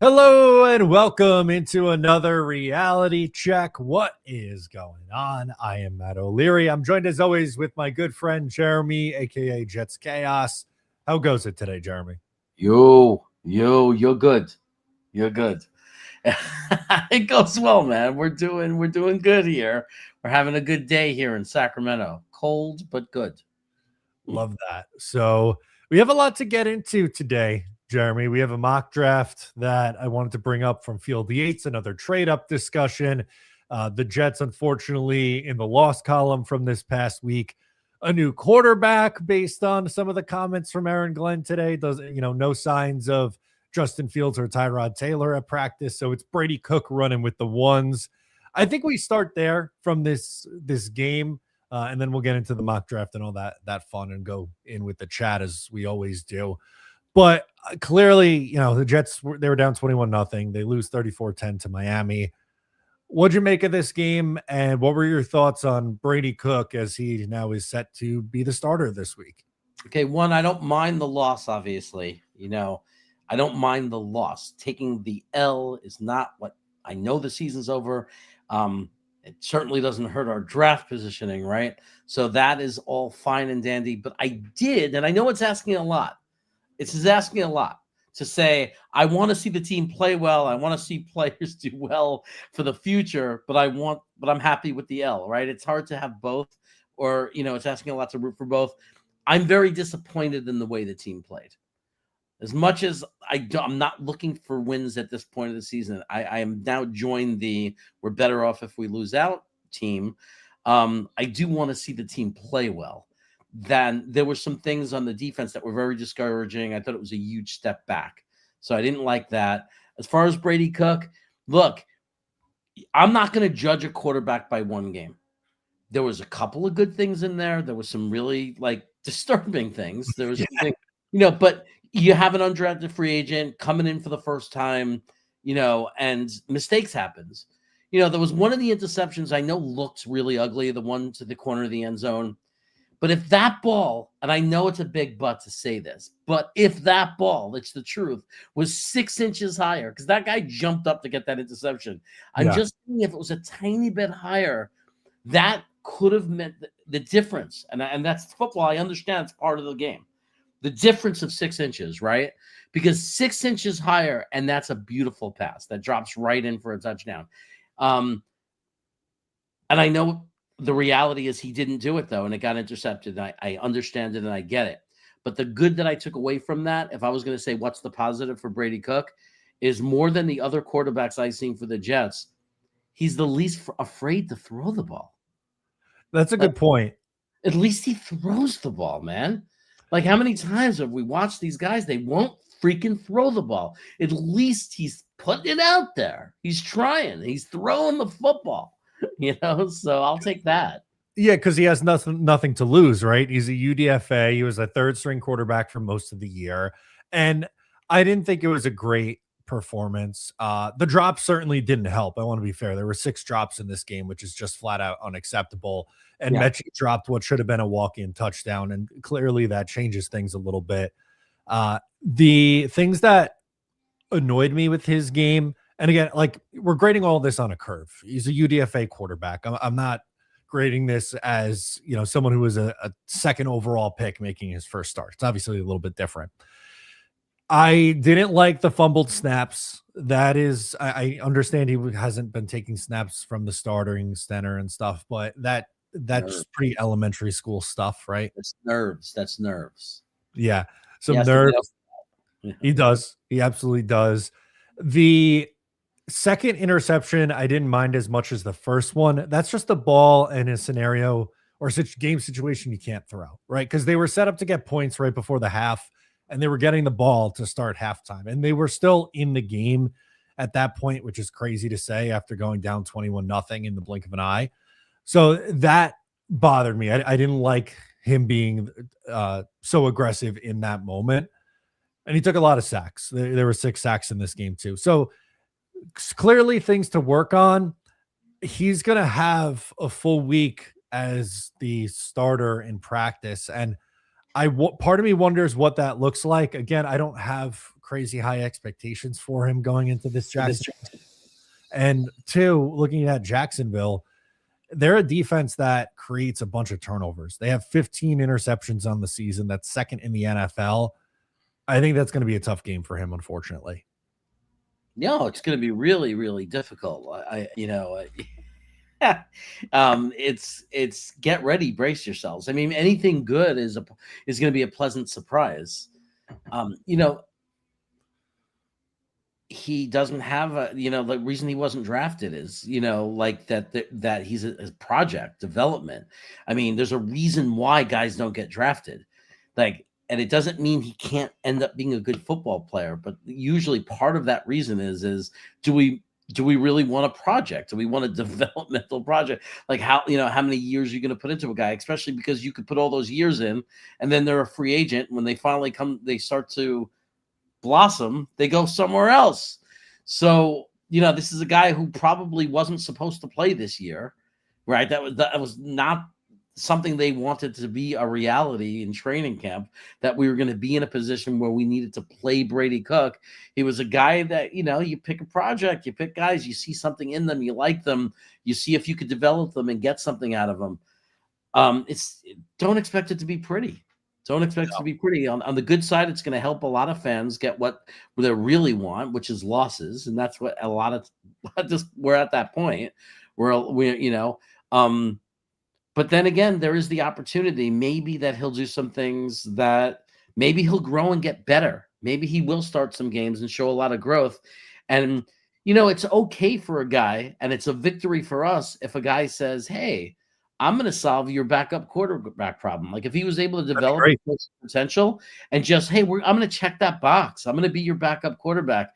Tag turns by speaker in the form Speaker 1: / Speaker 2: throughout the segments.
Speaker 1: Hello and welcome into another reality check. What is going on? I am Matt O'Leary. I'm joined as always with my good friend Jeremy, aka Jets Chaos. How goes it today, Jeremy?
Speaker 2: You're good. You're good. It goes well, man. We're doing good here. We're having a good day here in Sacramento. Cold but good.
Speaker 1: Love that. So we have a lot to get into today, Jeremy. We have a mock draft that I wanted to bring up from Field Yates, another trade up discussion. The Jets, unfortunately, in the loss column from this past week, a new quarterback based on some of the comments from Aaron Glenn today. No signs of Justin Fields or Tyrod Taylor at practice. So it's Brady Cook running with the ones. I think we start there from this game. And then we'll get into the mock draft and all that fun and go in with the chat as we always do. But clearly, the Jets they were down 21-0. They lose 34-10 to Miami. What'd you make of this game, and what were your thoughts on Brady Cook as he now is set to be the starter this week?
Speaker 2: Okay, one, I don't mind the loss, obviously. I don't mind the loss. Taking the L is not what I know the season's over. It certainly doesn't hurt our draft positioning, right? So that is all fine and dandy. But I did, and I know it's asking a lot. It's asking a lot to say, I want to see the team play well. I want to see players do well for the future, but I'm happy with the L, right? It's hard to have both, or, it's asking a lot to root for both. I'm very disappointed in the way the team played. As much as I'm not looking for wins at this point of the season, I am now joined the we're better off if we lose out team. I do want to see the team play well. Then there were some things on the defense that were very discouraging. I thought it was a huge step back. So I didn't like that. As far as Brady Cook, look, I'm not going to judge a quarterback by one game. There was a couple of good things in there. There was some really disturbing things. There was something, but you have an undrafted free agent coming in for the first time, and mistakes happens. There was one of the interceptions I know looked really ugly, the one to the corner of the end zone. But if that ball, and I know it's a big but to say this, but if that ball, it's the truth, was 6 inches higher, because that guy jumped up to get that interception. I'm just thinking if it was a tiny bit higher, that could have meant the difference. And that's football. I understand it's part of the game. The difference of 6 inches, right? Because 6 inches higher, and that's a beautiful pass that drops right in for a touchdown. And I know the reality is he didn't do it, though, and it got intercepted. I understand it, and I get it. But the good that I took away from that, if I was going to say what's the positive for Brady Cook, is more than the other quarterbacks I've seen for the Jets, he's the least afraid to throw the ball.
Speaker 1: That's a good point.
Speaker 2: At least he throws the ball, man. How many times have we watched these guys? They won't freaking throw the ball. At least he's putting it out there. He's trying. He's throwing the football, so I'll take that.
Speaker 1: Yeah, because he has nothing to lose, right? He's a UDFA. He was a third string quarterback for most of the year. And I didn't think it was a great performance. The drop certainly didn't help. I want to be fair. There were 6 drops in this game, which is just flat out unacceptable. And Mechie dropped what should have been a walk-in touchdown. And clearly that changes things a little bit. The things that annoyed me with his game, and again, we're grading all this on a curve. He's a UDFA quarterback. I'm not grading this as, someone who was a second overall pick making his first start. It's obviously a little bit different. I didn't like the fumbled snaps. That is, I understand he hasn't been taking snaps from the starting center and stuff, but that's pretty elementary school stuff, right?
Speaker 2: That's nerves. That's nerves.
Speaker 1: Yeah. Some nerves. He does. He absolutely does. The second interception, I didn't mind as much as the first one. That's just the ball in a scenario or such game situation you can't throw, right? Because they were set up to get points right before the half, and they were getting the ball to start halftime, and they were still in the game at that point, which is crazy to say after going down 21-0 in the blink of an eye. So that bothered me. I didn't like him being so aggressive in that moment. And he took a lot of sacks. There were 6 sacks in this game too. So clearly things to work on. He's going to have a full week as the starter in practice. And part of me wonders what that looks like. Again, I don't have crazy high expectations for him going into this Jackson. And two, looking at Jacksonville, they're a defense that creates a bunch of turnovers. They have 15 interceptions on the season. That's second in the NFL. I think that's going to be a tough game for him, unfortunately.
Speaker 2: No, it's going to be really, really difficult. It's get ready, brace yourselves. I mean, anything good is going to be a pleasant surprise. He doesn't have the reason he wasn't drafted is like that he's a project development. I mean, there's a reason why guys don't get drafted, and it doesn't mean he can't end up being a good football player, but usually part of that reason is do we really want a project? Do we want a developmental project? Like how many years are you going to put into a guy, especially because you could put all those years in and then they're a free agent. When they finally come, they start to blossom, they go somewhere else. So, this is a guy who probably wasn't supposed to play this year, right? That was not something they wanted to be a reality in training camp, that we were going to be in a position where we needed to play Brady Cook. He was a guy that, you pick a project, you pick guys, you see something in them, you like them, you see if you could develop them and get something out of them. Don't expect it to be pretty. Don't expect it to be pretty. On the good side, it's going to help a lot of fans get what they really want, which is losses, and that's what a lot of just we're at that point where But then again, there is the opportunity maybe that he'll do some things that maybe he'll grow and get better. Maybe he will start some games and show a lot of growth. And it's okay for a guy, and it's a victory for us if a guy says, "Hey, I'm going to solve your backup quarterback problem." Like if he was able to develop his potential and just, "Hey, I'm going to check that box. I'm going to be your backup quarterback."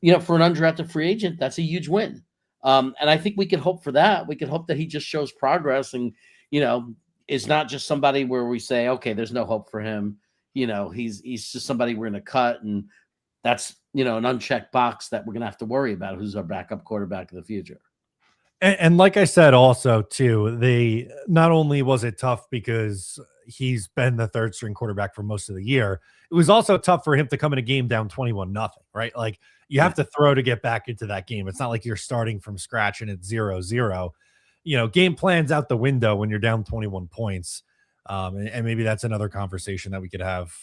Speaker 2: For an undrafted free agent, that's a huge win. And I think we could hope for that. We could hope that he just shows progress and, is not just somebody where we say, okay, there's no hope for him. He's just somebody we're going to cut. And that's, an unchecked box that we're going to have to worry about who's our backup quarterback in the future.
Speaker 1: And like I said, also too, they not only was it tough because he's been the third string quarterback for most of the year, it was also tough for him to come in a game down 21-0, right? Like you have to throw to get back into that game. It's not like you're starting from scratch and it's 0-0. Game plans out the window when you're down 21 points. And maybe that's another conversation that we could have.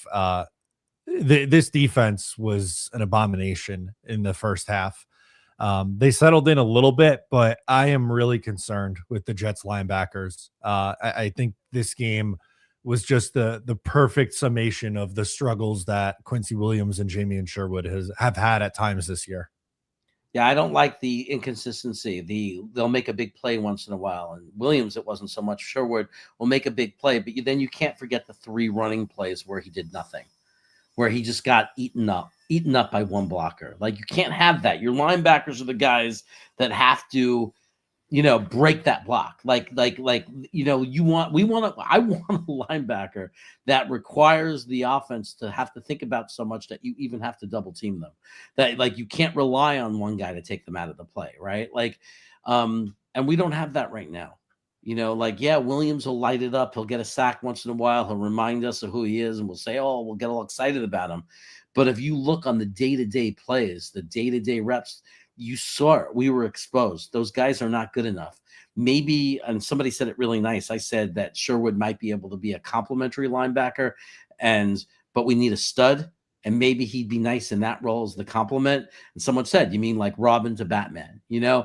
Speaker 1: This defense was an abomination in the first half. They settled in a little bit, but I am really concerned with the Jets linebackers. I think this game was just the perfect summation of the struggles that Quincy Williams and Jamie Sherwood have had at times this year.
Speaker 2: Yeah, I don't like the inconsistency. They'll make a big play once in a while, and Williams, it wasn't so much. Sherwood will make a big play, but then you can't forget the 3 running plays where he did nothing, where he just got eaten up by one blocker. Like you can't have that. Your linebackers are the guys that have to, break that block. I want a linebacker that requires the offense to have to think about so much that you even have to double team them. That like you can't rely on one guy to take them out of the play, right? And we don't have that right now. Williams will light it up. He'll get a sack once in a while. He'll remind us of who he is, and we'll say, "Oh, we'll get all excited about him." But if you look on the day-to-day plays, the day-to-day reps, you saw it. We were exposed. Those guys are not good enough. Maybe, and somebody said it really nice. I said that Sherwood might be able to be a complimentary linebacker, but we need a stud, and maybe he'd be nice in that role as the complement. And someone said, "You mean like Robin to Batman?"
Speaker 1: Yeah.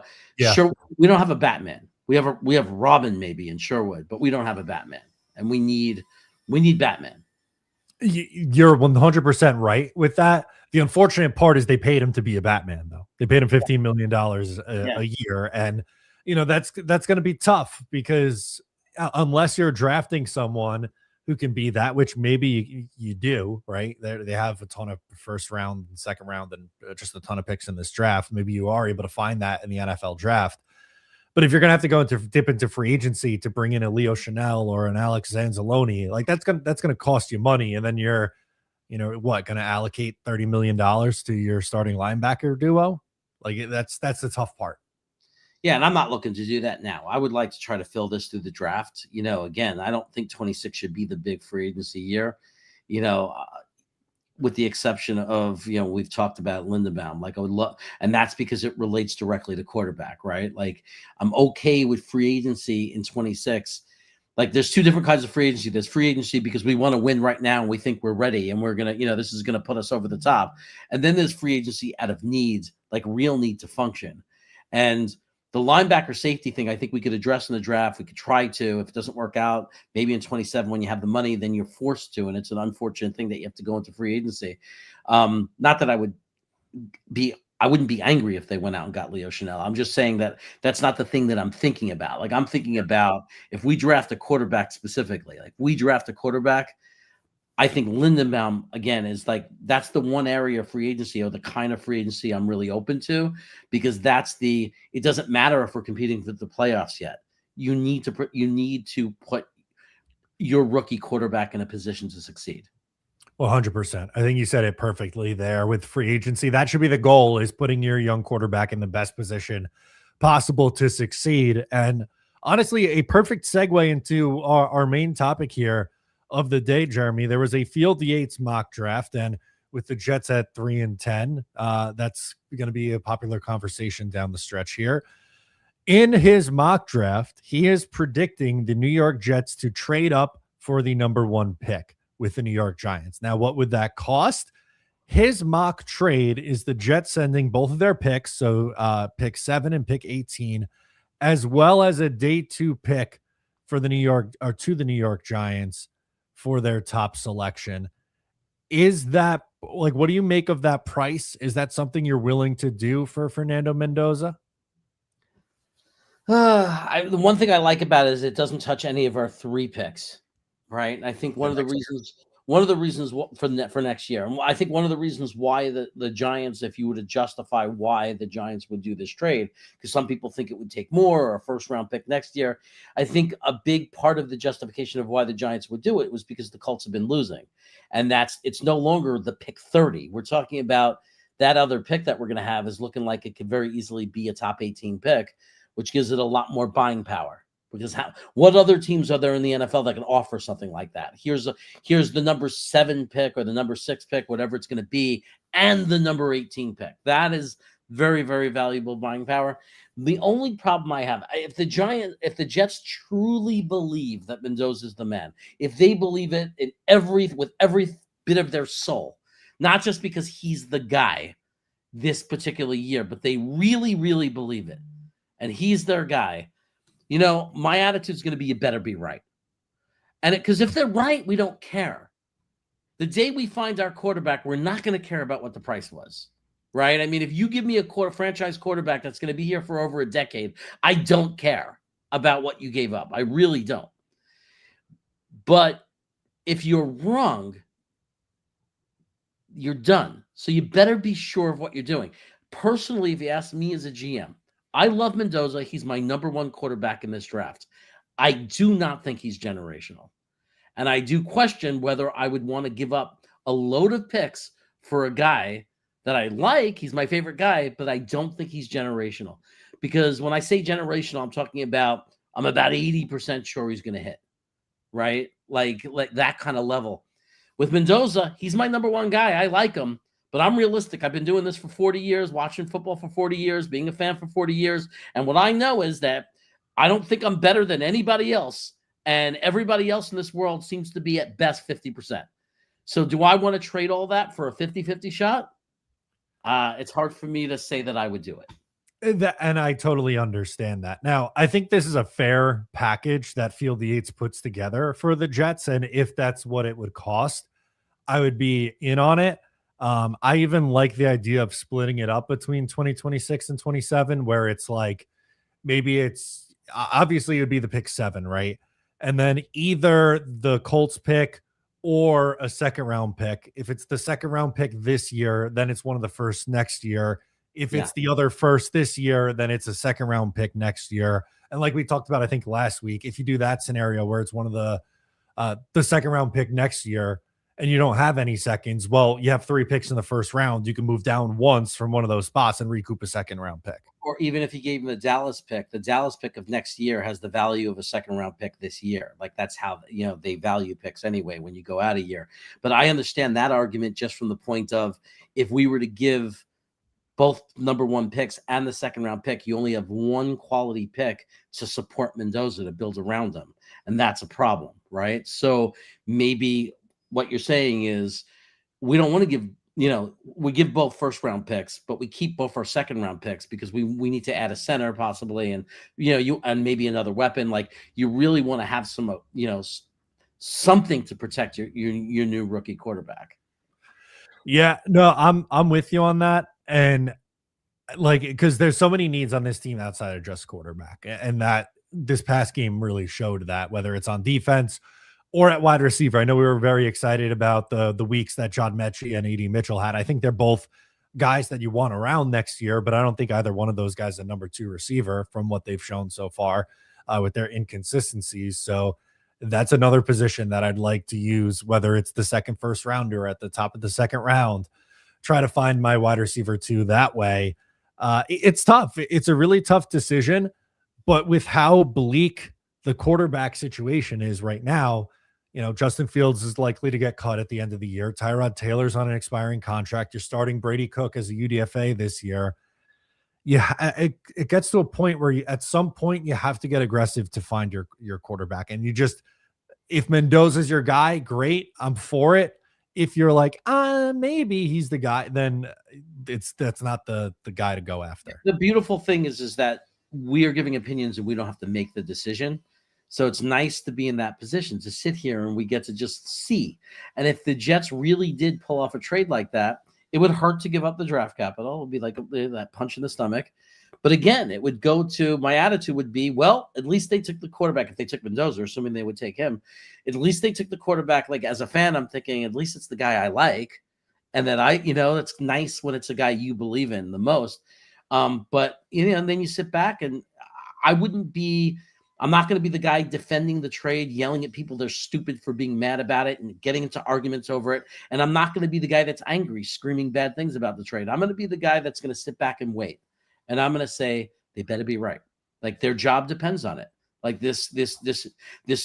Speaker 2: Sure, we don't have a Batman. We have Robin maybe in Sherwood, but we don't have a Batman, and we need Batman.
Speaker 1: You're 100% right with that. The unfortunate part is they paid him to be a Batman, though. They paid him $15 million a year, and that's going to be tough because unless you're drafting someone who can be that, which maybe you do, right? They have a ton of first round and second round and just a ton of picks in this draft. Maybe you are able to find that in the NFL draft. But if you're going to have to dip into free agency to bring in a Leo Chanel or an Alex Anzalone, like that's going to cost you money. And then you're, going to allocate $30 million to your starting linebacker duo? Like that's the tough part.
Speaker 2: Yeah, and I'm not looking to do that now. I would like to try to fill this through the draft. Again, I don't think 26 should be the big free agency year. with the exception of, we've talked about Lindenbaum. Like I would love, and that's because it relates directly to quarterback, right? Like I'm okay with free agency in 26. Like there's two different kinds of free agency. There's free agency because we want to win right now and we think we're ready and we're going to, this is going to put us over the top. And then there's free agency out of need, like real need to function. And the linebacker safety thing, I think we could address in the draft. We could try to. If it doesn't work out, maybe in 27 when you have the money, then you're forced to. And it's an unfortunate thing that you have to go into free agency. Not that I wouldn't be angry if they went out and got Leo Chanel. I'm just saying that that's not the thing that I'm thinking about. Like I'm thinking about if we draft a quarterback specifically, I think Lindenbaum, again, is like that's the one area of free agency or the kind of free agency I'm really open to, because it doesn't matter if we're competing for the playoffs yet. You need to put your rookie quarterback in a position to succeed.
Speaker 1: Well, 100%. I think you said it perfectly there with free agency. That should be the goal, is putting your young quarterback in the best position possible to succeed. And honestly, a perfect segue into our main topic here of the day, Jeremy. There was a Field Yates mock draft, and with the Jets at 3-10, that's going to be a popular conversation down the stretch here. In his mock draft, he is predicting the New York Jets to trade up for the number 1 pick with the New York Giants. Now, what would that cost? His mock trade is the Jets sending both of their picks, so pick 7 and pick 18, as well as a day 2 pick for the New York Giants for their top selection. Is that, like, what do you make of that price? Is that something you're willing to do for Fernando Mendoza?
Speaker 2: The one thing I like about it is it doesn't touch any of our 3 picks, right? I think one of the reasons for next year, and I think one of the reasons why the Giants, if you were to justify why the Giants would do this trade, because some people think it would take more or a first-round pick next year. I think a big part of the justification of why the Giants would do it was because the Colts have been losing, and it's no longer the pick 30. We're talking about that other pick that we're going to have is looking like it could very easily be a top 18 pick, which gives it a lot more buying power. Because what other teams are there in the NFL that can offer something like that? Here's the number 7 pick or the number 6 pick, whatever it's going to be, and the number 18 pick. That is very, very valuable buying power. The only problem I have, if the Jets truly believe that Mendoza is the man, if they believe it with every bit of their soul, not just because he's the guy this particular year, but they really, really believe it, and he's their guy. My attitude is going to be, you better be right. And because if they're right, we don't care. The day we find our quarterback, we're not going to care about what the price was, right? I mean, if you give me a franchise quarterback that's going to be here for over a decade, I don't care about what you gave up. I really don't. But if you're wrong, you're done. So you better be sure of what you're doing. Personally, if you ask me as a GM, I love Mendoza. He's my number 1 quarterback in this draft. I do not think he's generational. And I do question whether I would want to give up a load of picks for a guy that I like. He's my favorite guy, but I don't think he's generational. Because when I say generational, I'm about 80% sure he's going to hit, right? Like that kind of level. With Mendoza, he's my number 1 guy. I like him. But I'm realistic. I've been doing this for 40 years, watching football for 40 years, being a fan for 40 years. And what I know is that I don't think I'm better than anybody else. And everybody else in this world seems to be at best 50%. So do I want to trade all that for a 50-50 shot? It's hard for me to say that I would do it.
Speaker 1: And I totally understand that. Now, I think this is a fair package that Field Yates puts together for the Jets. And if that's what it would cost, I would be in on it. I even like the idea of splitting it up between 2026 and 27, where it's like, maybe it's obviously it would be the pick 7, right? And then either the Colts pick or a second round pick. If it's the second round pick this year, then it's one of the first next year. If it's the other first this year, then it's a second round pick next year. And like we talked about, I think last week, if you do that scenario where it's one of the second round pick next year, and you don't have any seconds, well, you have 3 picks in the first round. You can move down once from one of those spots and recoup a second round pick.
Speaker 2: Or even if you gave him the Dallas pick of next year has the value of a second round pick this year. Like that's how, they value picks anyway when you go out a year. But I understand that argument just from the point of, if we were to give both number one picks and the second round pick, you only have one quality pick to support Mendoza to build around him. And that's a problem, right? So maybe what you're saying is, we don't want to give, we give both first round picks, but we keep both our second round picks because we need to add a center possibly, and and maybe another weapon. Like, you really want to have some something to protect your new rookie quarterback.
Speaker 1: Yeah, no, I'm with you on that. And like, because there's so many needs on this team outside of just quarterback, and that this past game really showed that, whether it's on defense or at wide receiver. I know we were very excited about the weeks that John Mechie and AD Mitchell had. I think they're both guys that you want around next year, but I don't think either one of those guys is a number 2 receiver from what they've shown so far with their inconsistencies. So that's another position that I'd like to use, whether it's the second first rounder at the top of the second round, try to find my wide receiver 2 that way. It's tough. It's a really tough decision, but with how bleak the quarterback situation is right now, Justin Fields is likely to get cut at the end of the year. Tyrod Taylor's on an expiring contract. You're starting Brady Cook as a UDFA this year. Yeah, it gets to a point where at some point you have to get aggressive to find your quarterback. And if Mendoza's your guy, great, I'm for it. If you're like, maybe he's the guy, then that's not the guy to go after.
Speaker 2: The beautiful thing is that we are giving opinions and we don't have to make the decision. So it's nice to be in that position, to sit here and we get to just see. And if the Jets really did pull off a trade like that, it would hurt to give up the draft capital. It would be like that punch in the stomach. But again, it would go to, my attitude would be, well, at least they took the quarterback. If they took Mendoza, assuming they would take him, at least they took the quarterback. Like, as a fan, I'm thinking, at least it's the guy I like. And that it's nice when it's a guy you believe in the most. But, and then you sit back, and I'm not going to be the guy defending the trade, yelling at people they're stupid for being mad about it and getting into arguments over it. And I'm not going to be the guy that's angry, screaming bad things about the trade. I'm going to be the guy that's going to sit back and wait. And I'm going to say, they better be right. Like, their job depends on it. Like this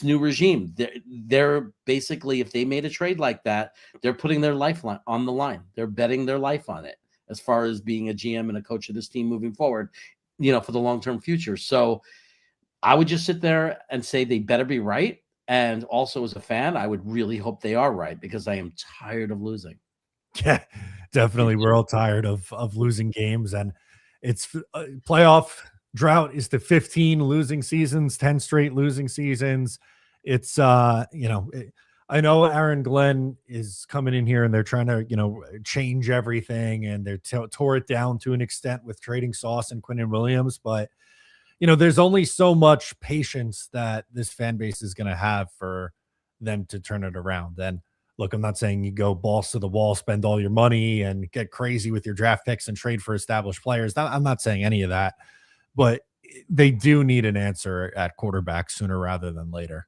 Speaker 2: new regime, they're basically, if they made a trade like that, they're putting their life on the line. They're betting their life on it as far as being a GM and a coach of this team moving forward, for the long-term future. So I would just sit there and say they better be right. And also, as a fan, I would really hope they are right, because I am tired of losing.
Speaker 1: Yeah, definitely. We're all tired of losing games, and it's playoff drought is to 15 losing seasons, 10 straight losing seasons. It's, I know Aaron Glenn is coming in here and they're trying to, change everything, and they're tore it down to an extent with trading Sauce and Quinnen Williams, but there's only so much patience that this fan base is going to have for them to turn it around. And look, I'm not saying you go balls to the wall, spend all your money and get crazy with your draft picks and trade for established players. I'm not saying any of that, but they do need an answer at quarterback sooner rather than later.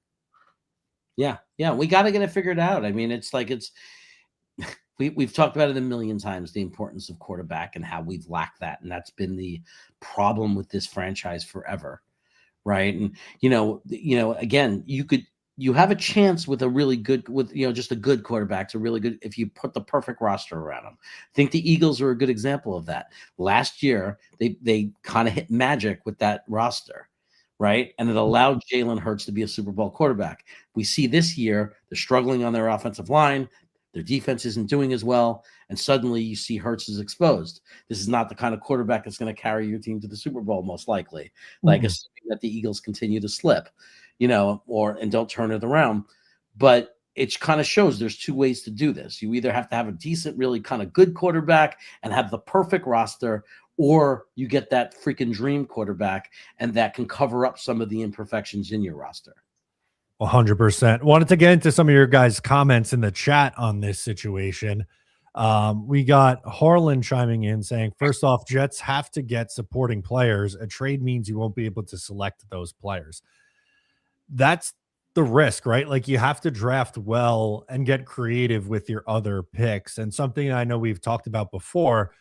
Speaker 2: Yeah. We got to get it figured out. I mean, we've talked about it a million times, the importance of quarterback and how we've lacked that. And that's been the problem with this franchise forever. Right. And, again, you have a chance with a really good, just a good quarterback to really good, if you put the perfect roster around them. I think the Eagles are a good example of that. Last year, they kind of hit magic with that roster. Right. And it allowed Jalen Hurts to be a Super Bowl quarterback. We see this year, they're struggling on their offensive line. Their defense isn't doing as well. And suddenly you see Hurts is exposed. This is not the kind of quarterback that's going to carry your team to the Super Bowl, most likely. Like, assuming that the Eagles continue to slip, and don't turn it around. But it kind of shows there's two ways to do this. You either have to have a decent, really kind of good quarterback and have the perfect roster, or you get that freaking dream quarterback, and that can cover up some of the imperfections in your roster.
Speaker 1: 100%. Wanted to get into some of your guys' comments in the chat on this situation. We got Harlan chiming in saying, first off, Jets have to get supporting players. A trade means you won't be able to select those players. That's the risk, right? Like, you have to draft well and get creative with your other picks. And something I know we've talked about before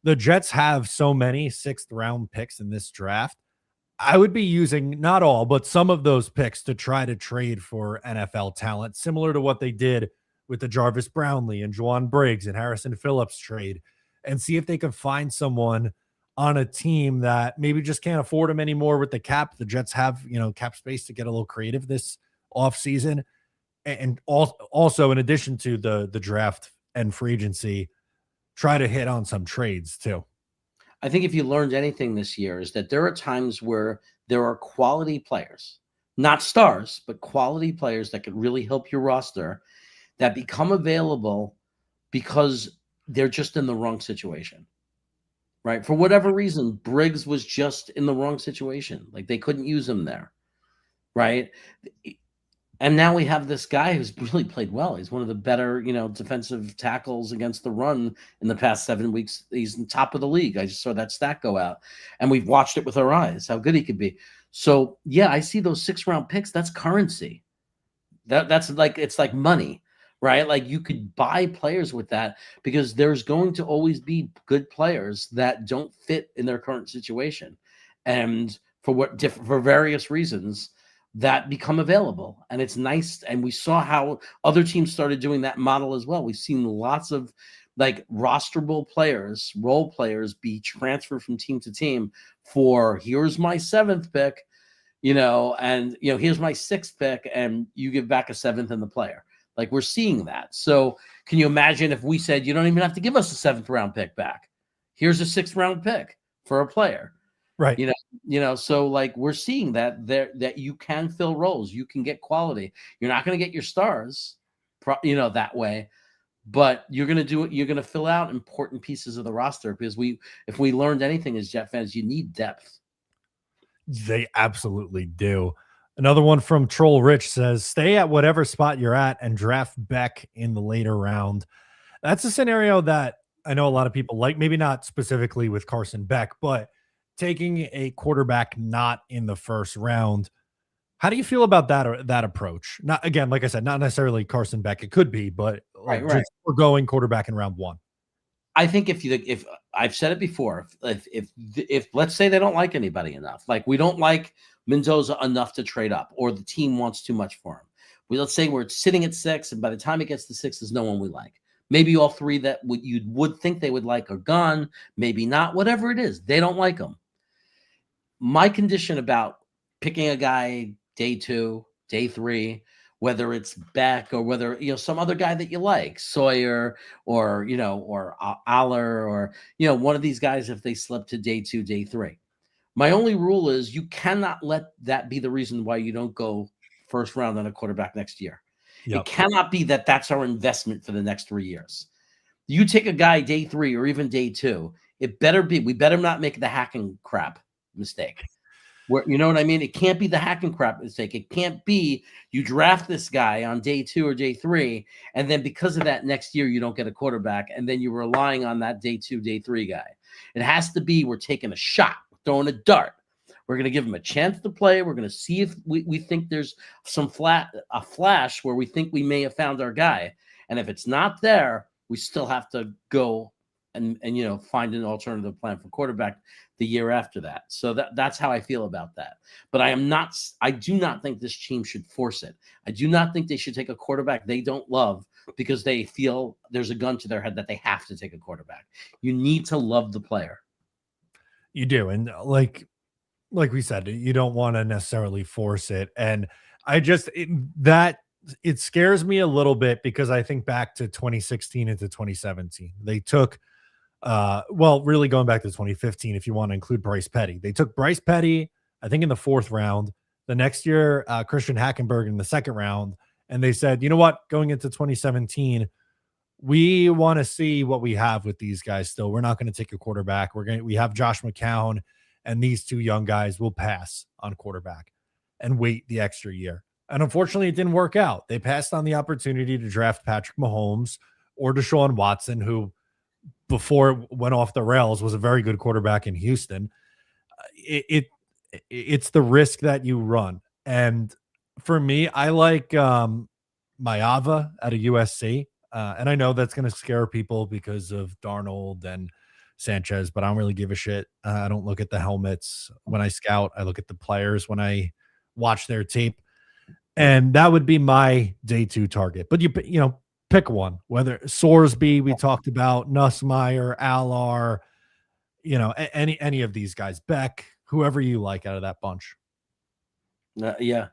Speaker 1: the Jets have so many sixth round picks in this draft. I would be using not all, but some of those picks to try to trade for NFL talent, similar to what they did with the Jarvis Brownlee and Juwan Briggs and Harrison Phillips trade, and see if they can find someone on a team that maybe just can't afford him anymore with the cap. The Jets have, cap space to get a little creative this offseason. And also, in addition to the draft and free agency, try to hit on some trades too.
Speaker 2: I think if you learned anything this year is that there are times where there are quality players, not stars, but quality players that could really help your roster that become available because they're just in the wrong situation, right? For whatever reason, Briggs was just in the wrong situation. Like they couldn't use him there, right? And now we have this guy who's really played well. He's one of the better, defensive tackles against the run in the past 7 weeks. He's in top of the league. I just saw that stat go out, and we've watched it with our eyes, how good he could be. So, yeah, I see those 6-round picks. That's currency. That's like, it's like money, right? Like you could buy players with that because there's going to always be good players that don't fit in their current situation. And for various reasons, that become available, and it's nice. And we saw how other teams started doing that model as well. We've seen lots of like rosterable players, role players be transferred from team to team for here's my 7th pick, and here's my 6th pick, and you give back a 7th in the player. Like we're seeing that. So can you imagine if we said you don't even have to give us a 7th round pick back? Here's a 6th round pick for a player.
Speaker 1: Right.
Speaker 2: So like we're seeing that you can fill roles, you can get quality. You're not going to get your stars, that way, but you're going to do it. You're going to fill out important pieces of the roster because if we learned anything as Jet fans, you need depth.
Speaker 1: They absolutely do. Another one from Troll Rich says, stay at whatever spot you're at and draft Beck in the later round. That's a scenario that I know a lot of people like, maybe not specifically with Carson Beck, but taking a quarterback not in the first round. How do you feel about that approach? Not, again, like I said, not necessarily Carson Beck. It could be, but
Speaker 2: Right.
Speaker 1: we're going quarterback in round 1.
Speaker 2: I think if I've said it before, if let's say they don't like anybody enough, like we don't like Mendoza enough to trade up, or the team wants too much for him. Let's say we're sitting at 6, and by the time it gets to 6, there's no one we like. Maybe all 3 that you would think they would like are gone. Maybe not. Whatever it is, they don't like them. My condition about picking a guy day 2, day 3, whether it's Beck or whether some other guy that you like, Sawyer or Aller or one of these guys, if they slip to day 2, day 3. My only rule is you cannot let that be the reason why you don't go first round on a quarterback next year. Yep. It cannot be that that's our investment for the next 3 years. You take a guy day 3 or even day 2, we better not make the hacking crap mistake. You know what I mean? It can't be the hacking crap mistake. It can't be you draft this guy on day 2 or day 3, and then because of that next year you don't get a quarterback, and then you're relying on that day 2, day 3 guy. It has to be we're taking a shot, we're throwing a dart. We're going to give him a chance to play. We're going to see if we think there's a flash where we think we may have found our guy. And if it's not there, we still have to go and find an alternative plan for quarterback the year after that. So that's how I feel about that. But I do not think this team should force it. I do not think they should take a quarterback they don't love because they feel there's a gun to their head that they have to take a quarterback. You need to love the player.
Speaker 1: You do. And like we said, you don't want to necessarily force it. And it scares me a little bit because I think back to 2016 into 2017. They took really going back to 2015, if you want to include Bryce Petty. They took Bryce Petty, I think, in the 4th round. The next year, Christian Hackenberg in the 2nd round. And they said, you know what, going into 2017, we want to see what we have with these guys still. We're not going to take a quarterback. We have Josh McCown and these 2 young guys will pass on quarterback and wait the extra year. And unfortunately, it didn't work out. They passed on the opportunity to draft Patrick Mahomes or Deshaun Watson, who before it went off the rails was a very good quarterback in Houston. It's the risk that you run. And for me, I like Maava out of USC. And I know that's going to scare people because of Darnold and Sanchez, but I don't really give a shit. I don't look at the helmets when I scout. I look at the players when I watch their tape, and that would be my day two target. But you know, pick one. Whether Sorsby, we talked about Nussmeyer, Allar, you know, any of these guys, Beck, whoever you like out of that bunch.
Speaker 2: Yeah.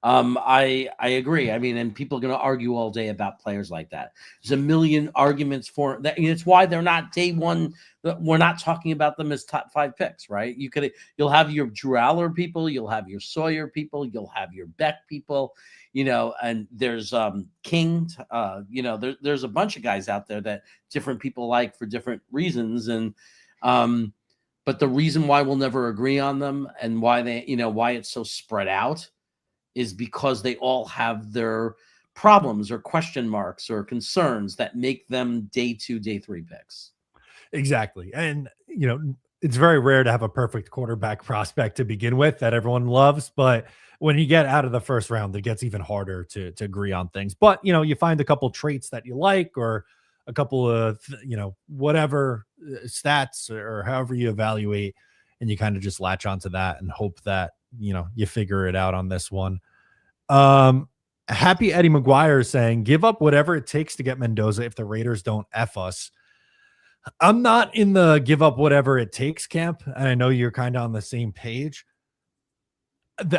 Speaker 2: I agree. I mean, and people are going to argue all day about players like that. There's a million arguments for that. It's why they're not day one. We're not talking about them as top 5 picks, right? You'll have your Drew Aller people, you'll have your Sawyer people, you'll have your Beck people, you know, and there's King. You know, there's a bunch of guys out there that different people like for different reasons, and but the reason why we'll never agree on them and why why it's so spread out is because they all have their problems or question marks or concerns that make them day 2, day 3 picks.
Speaker 1: Exactly. And, you know, it's very rare to have a perfect quarterback prospect to begin with that everyone loves. But when you get out of the first round, it gets even harder to agree on things. But, you know, you find a couple traits that you like, or a couple of, you know, whatever stats or however you evaluate, and you kind of just latch onto that and hope that, you know, you figure it out on this one. Happy Eddie McGuire is saying, give up whatever it takes to get Mendoza if the Raiders don't F us. I'm not in the give up whatever it takes camp, and I know you're kind of on the same page.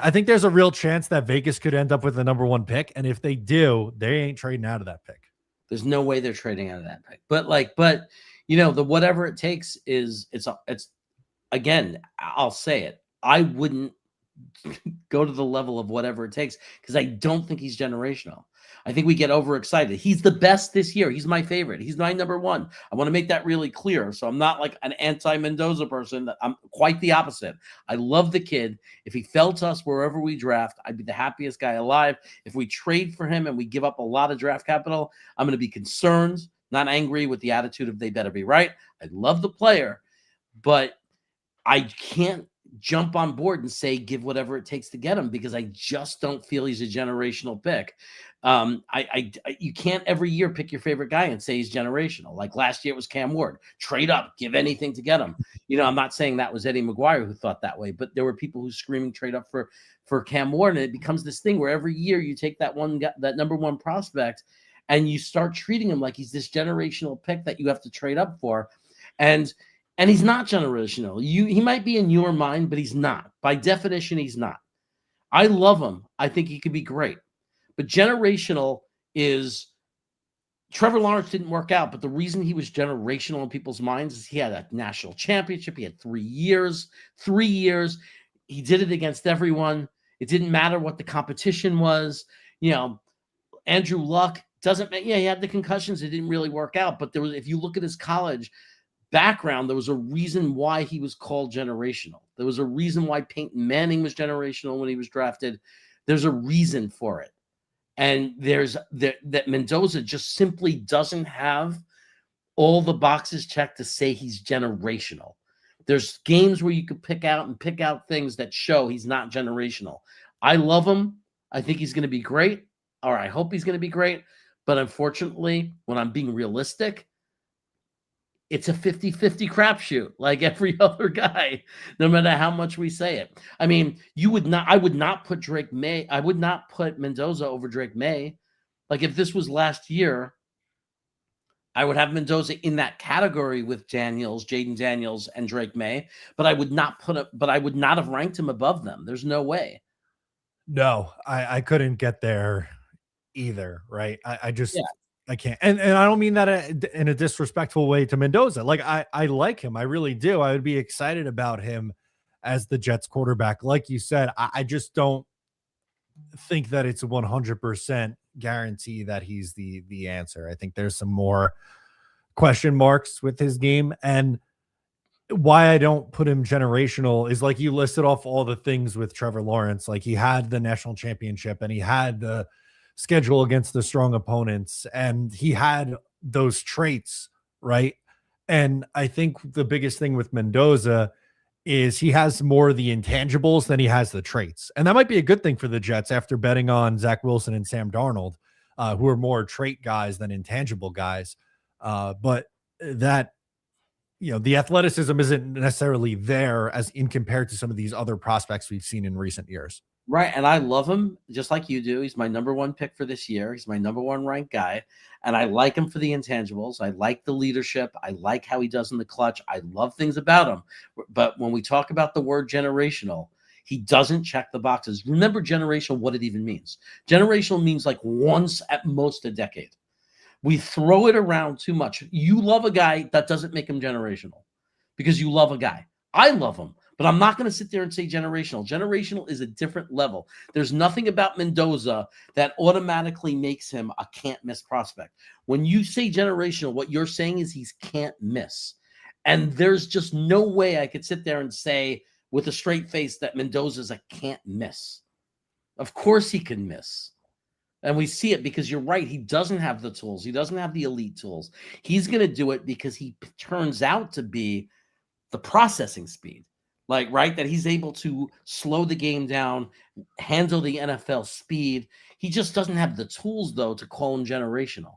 Speaker 1: I think there's a real chance that Vegas could end up with the number 1 pick, and if they do, they ain't trading out of that pick.
Speaker 2: There's no way they're trading out of that pick. But you know, the whatever it takes is it's again, I'll say it. I wouldn't go to the level of whatever it takes because I don't think he's generational. I think we get overexcited. He's the best this year. He's my favorite. He's my number 1. I want to make that really clear. So I'm not like an anti-Mendoza person. I'm quite the opposite. I love the kid. If he fell to us wherever we draft, I'd be the happiest guy alive. If we trade for him and we give up a lot of draft capital, I'm going to be concerned, not angry, with the attitude of they better be right. I love the player, but I can't jump on board and say give whatever it takes to get him because I just don't feel he's a generational pick. You can't every year pick your favorite guy and say he's generational. Like last year it was Cam Ward. Trade up, give anything to get him. You know, I'm not saying that was Eddie McGuire who thought that way, but there were people who screaming trade up for Cam Ward, and it becomes this thing where every year you take that number 1 prospect and you start treating him like he's this generational pick that you have to trade up for. And he's not generational. He might be in your mind, but he's not. By definition, he's not. I love him. I think he could be great. But generational is Trevor Lawrence didn't work out, but the reason he was generational in people's minds is he had a national championship. He had 3 years. 3 years. He did it against everyone. It didn't matter what the competition was. You know, Andrew Luck doesn't. Yeah, he had the concussions. It didn't really work out. But there was, if you look at his college background, there was a reason why he was called generational. There was a reason why Peyton Manning was generational when he was drafted. There's a reason for it. And that Mendoza just simply doesn't have all the boxes checked to say he's generational. There's games where you could pick out things that show he's not generational. I love him. I think he's going to be great, or I hope he's going to be great. But unfortunately, when I'm being realistic, it's a 50-50 crapshoot, like every other guy, no matter how much we say it. I mean, I would not put Drake May. I would not put Mendoza over Drake May. Like if this was last year, I would have Mendoza in that category with Jaden Daniels, and Drake May, but I would not have ranked him above them. There's no way.
Speaker 1: No, I couldn't get there either. Right. I just, I can't. And I don't mean that in a disrespectful way to Mendoza. Like I like him. I really do. I would be excited about him as the Jets quarterback. Like you said, I just don't think that it's a 100% guarantee that he's the answer. I think there's some more question marks with his game, and why I don't put him generational is like you listed off all the things with Trevor Lawrence. Like he had the national championship and he had the schedule against the strong opponents and he had those traits, right? And I think the biggest thing with Mendoza is he has more of the intangibles than he has the traits. And that might be a good thing for the Jets after betting on Zach Wilson and Sam Darnold, who are more trait guys than intangible guys. But that, the athleticism isn't necessarily there as in compared to some of these other prospects we've seen in recent years.
Speaker 2: Right, and I love him just like you do. He's my number one pick for this year. He's my number one ranked guy, and I like him for the intangibles. I like the leadership. I like how he does in the clutch. I love things about him. But when we talk about the word generational, he doesn't check the boxes. Remember generational, what it even means. Generational means like once at most a decade. We throw it around too much. You love a guy, that doesn't make him generational because you love a guy. I love him, but I'm not going to sit there and say generational. Generational is a different level. There's nothing about Mendoza that automatically makes him a can't miss prospect. When you say generational, what you're saying is he's can't miss. And there's just no way I could sit there and say with a straight face that Mendoza's a can't miss. Of course he can miss. And we see it because you're right. He doesn't have the tools. He doesn't have the elite tools. He's going to do it because he turns out to be the processing speed, right, that he's able to slow the game down, handle the NFL speed. He just doesn't have the tools, though, to call him generational.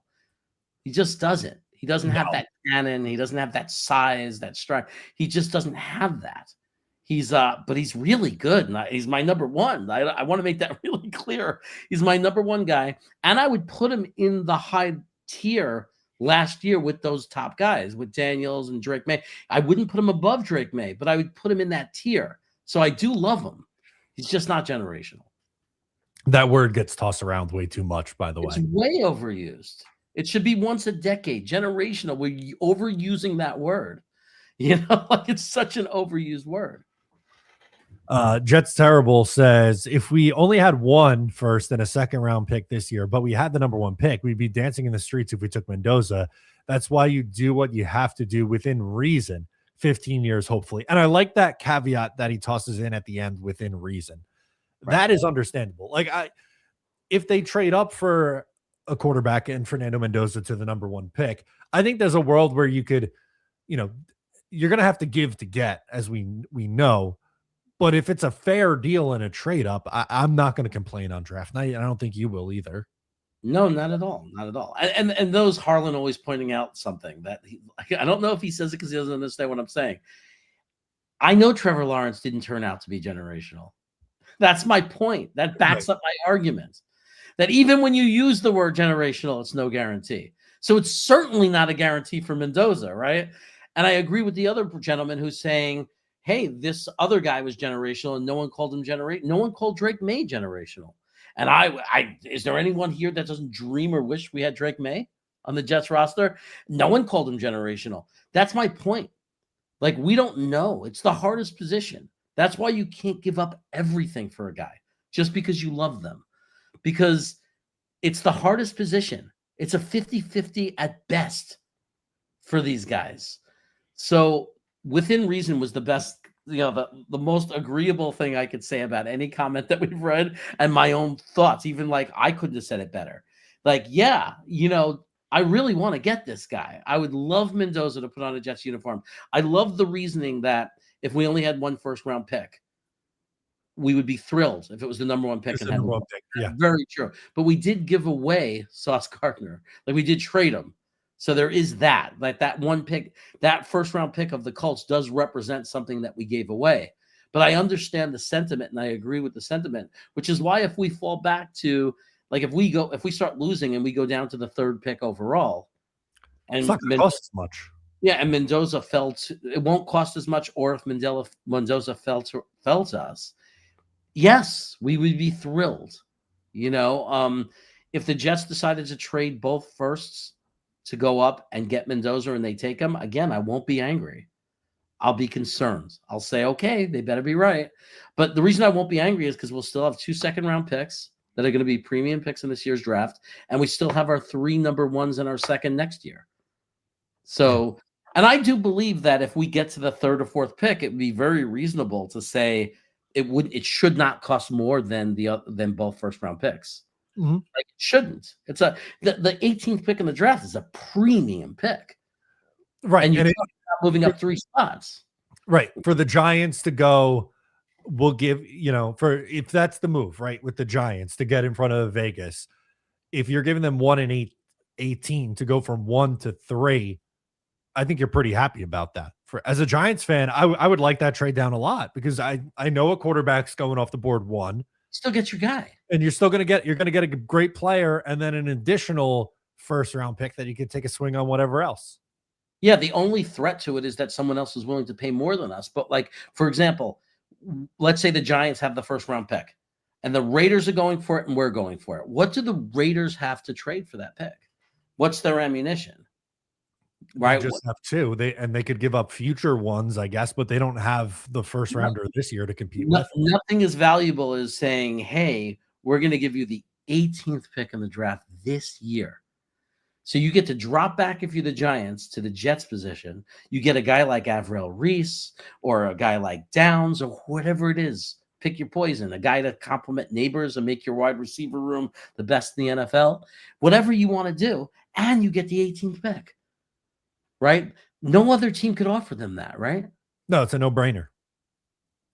Speaker 2: He just doesn't. He doesn't have that cannon. He doesn't have that size, that strike. He just doesn't have that. But he's really good. And he's my number one. I want to make that really clear. He's my number one guy. And I would put him in the high tier last year with those top guys, with Daniels and Drake May. I wouldn't put him above Drake May, but I would put him in that tier. So I do love him. He's just not generational.
Speaker 1: That word gets tossed around way too much, by the way.
Speaker 2: It's way overused. It should be once a decade. Generational. We're overusing that word. Like it's such an overused word.
Speaker 1: Jets Terrible says, if we only had one first and a second round pick this year, but we had the number one pick, we'd be dancing in the streets if we took Mendoza. That's why you do what you have to do within reason. 15 years, hopefully. And I like that caveat that he tosses in at the end, within reason. Right. That is understandable. If they trade up for a quarterback and Fernando Mendoza to the number one pick, I think there's a world where you could, you're going to have to give to get, as we know. But if it's a fair deal and a trade up, I'm not going to complain on draft night. I don't think you will either.
Speaker 2: No, not at all. Not at all. And those Harlan always pointing out something that I don't know if he says it because he doesn't understand what I'm saying. I know Trevor Lawrence didn't turn out to be generational. That's my point. That backs up my argument. That even when you use the word generational, it's no guarantee. So it's certainly not a guarantee for Mendoza, right? And I agree with the other gentleman who's saying, hey, this other guy was generational and no one called him no one called Drake May generational. And I is there anyone here that doesn't dream or wish we had Drake May on the Jets roster? No one called him generational. That's my point. We don't know. It's the hardest position. That's why you can't give up everything for a guy just because you love them, because it's the hardest position. It's a 50-50 at best for these guys. So within reason was the best, the most agreeable thing I could say about any comment that we've read, and my own thoughts. Even I couldn't have said it better. I really want to get this guy. I would love Mendoza to put on a Jets uniform. I love the reasoning that if we only had one first round pick, we would be thrilled if it was the number one pick.
Speaker 1: Yeah,
Speaker 2: very true. But we did give away Sauce Gardner. We did trade him. So there is that one pick, that first round pick of the Colts does represent something that we gave away. But I understand the sentiment and I agree with the sentiment, which is why if we fall back to if we start losing and we go down to the third pick overall, and
Speaker 1: it's not going to cost as much.
Speaker 2: Yeah, and Mendoza it won't cost as much, or if Mendoza fell to us, yes, we would be thrilled. If the Jets decided to trade both firsts to go up and get Mendoza and they take him, again, I won't be angry. I'll be concerned. I'll say, okay, they better be right. But the reason I won't be angry is because we'll still have 2 second-round picks that are going to be premium picks in this year's draft, and we still have our 3 number ones and our second next year. So, and I do believe that if we get to the 3rd or 4th pick, it would be very reasonable to say it should not cost more than both first-round picks.
Speaker 1: Mm-hmm.
Speaker 2: It shouldn't. It's the 18th pick in the draft is a premium pick,
Speaker 1: right?
Speaker 2: And you're moving up 3 spots,
Speaker 1: right? For the Giants to go, we'll give if that's the move, right? With the Giants to get in front of Vegas, if you're giving them 1 and 18 to go from 1 to 3, I think you're pretty happy about that. as a Giants fan, I would like that trade down a lot because I know a quarterback's going off the board one,
Speaker 2: Still get your guy.
Speaker 1: and you're gonna get a great player and then an additional first round pick that you could take a swing on whatever else.
Speaker 2: Yeah, the only threat to it is that someone else is willing to pay more than us. But like, for example, let's say the Giants have the first round pick and the Raiders are going for it and we're going for it. What do the Raiders have to trade for that pick? What's their ammunition? Right?
Speaker 1: They just have two. They could give up future ones, I guess, but they don't have the first rounder this year to compete with.
Speaker 2: Nothing as valuable as saying, hey, we're going to give you the 18th pick in the draft this year. So you get to drop back if you're the Giants to the Jets position. You get a guy like Avril Reese or a guy like Downs or whatever it is. Pick your poison. A guy to complement Neighbors and make your wide receiver room the best in the NFL. Whatever you want to do, and you get the 18th pick. Right? No other team could offer them that, right?
Speaker 1: No, it's a no-brainer.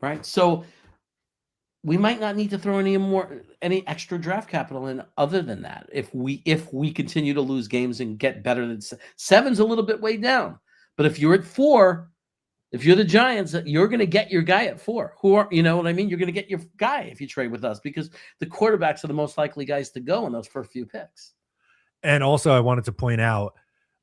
Speaker 2: Right? So we might not need to throw any extra draft capital in other than that. If we continue to lose games and get better than 7's a little bit way down. But if you're at 4, if you're the Giants, you're going to get your guy at 4. You know what I mean? You're going to get your guy if you trade with us because the quarterbacks are the most likely guys to go in those first few picks.
Speaker 1: And also I wanted to point out,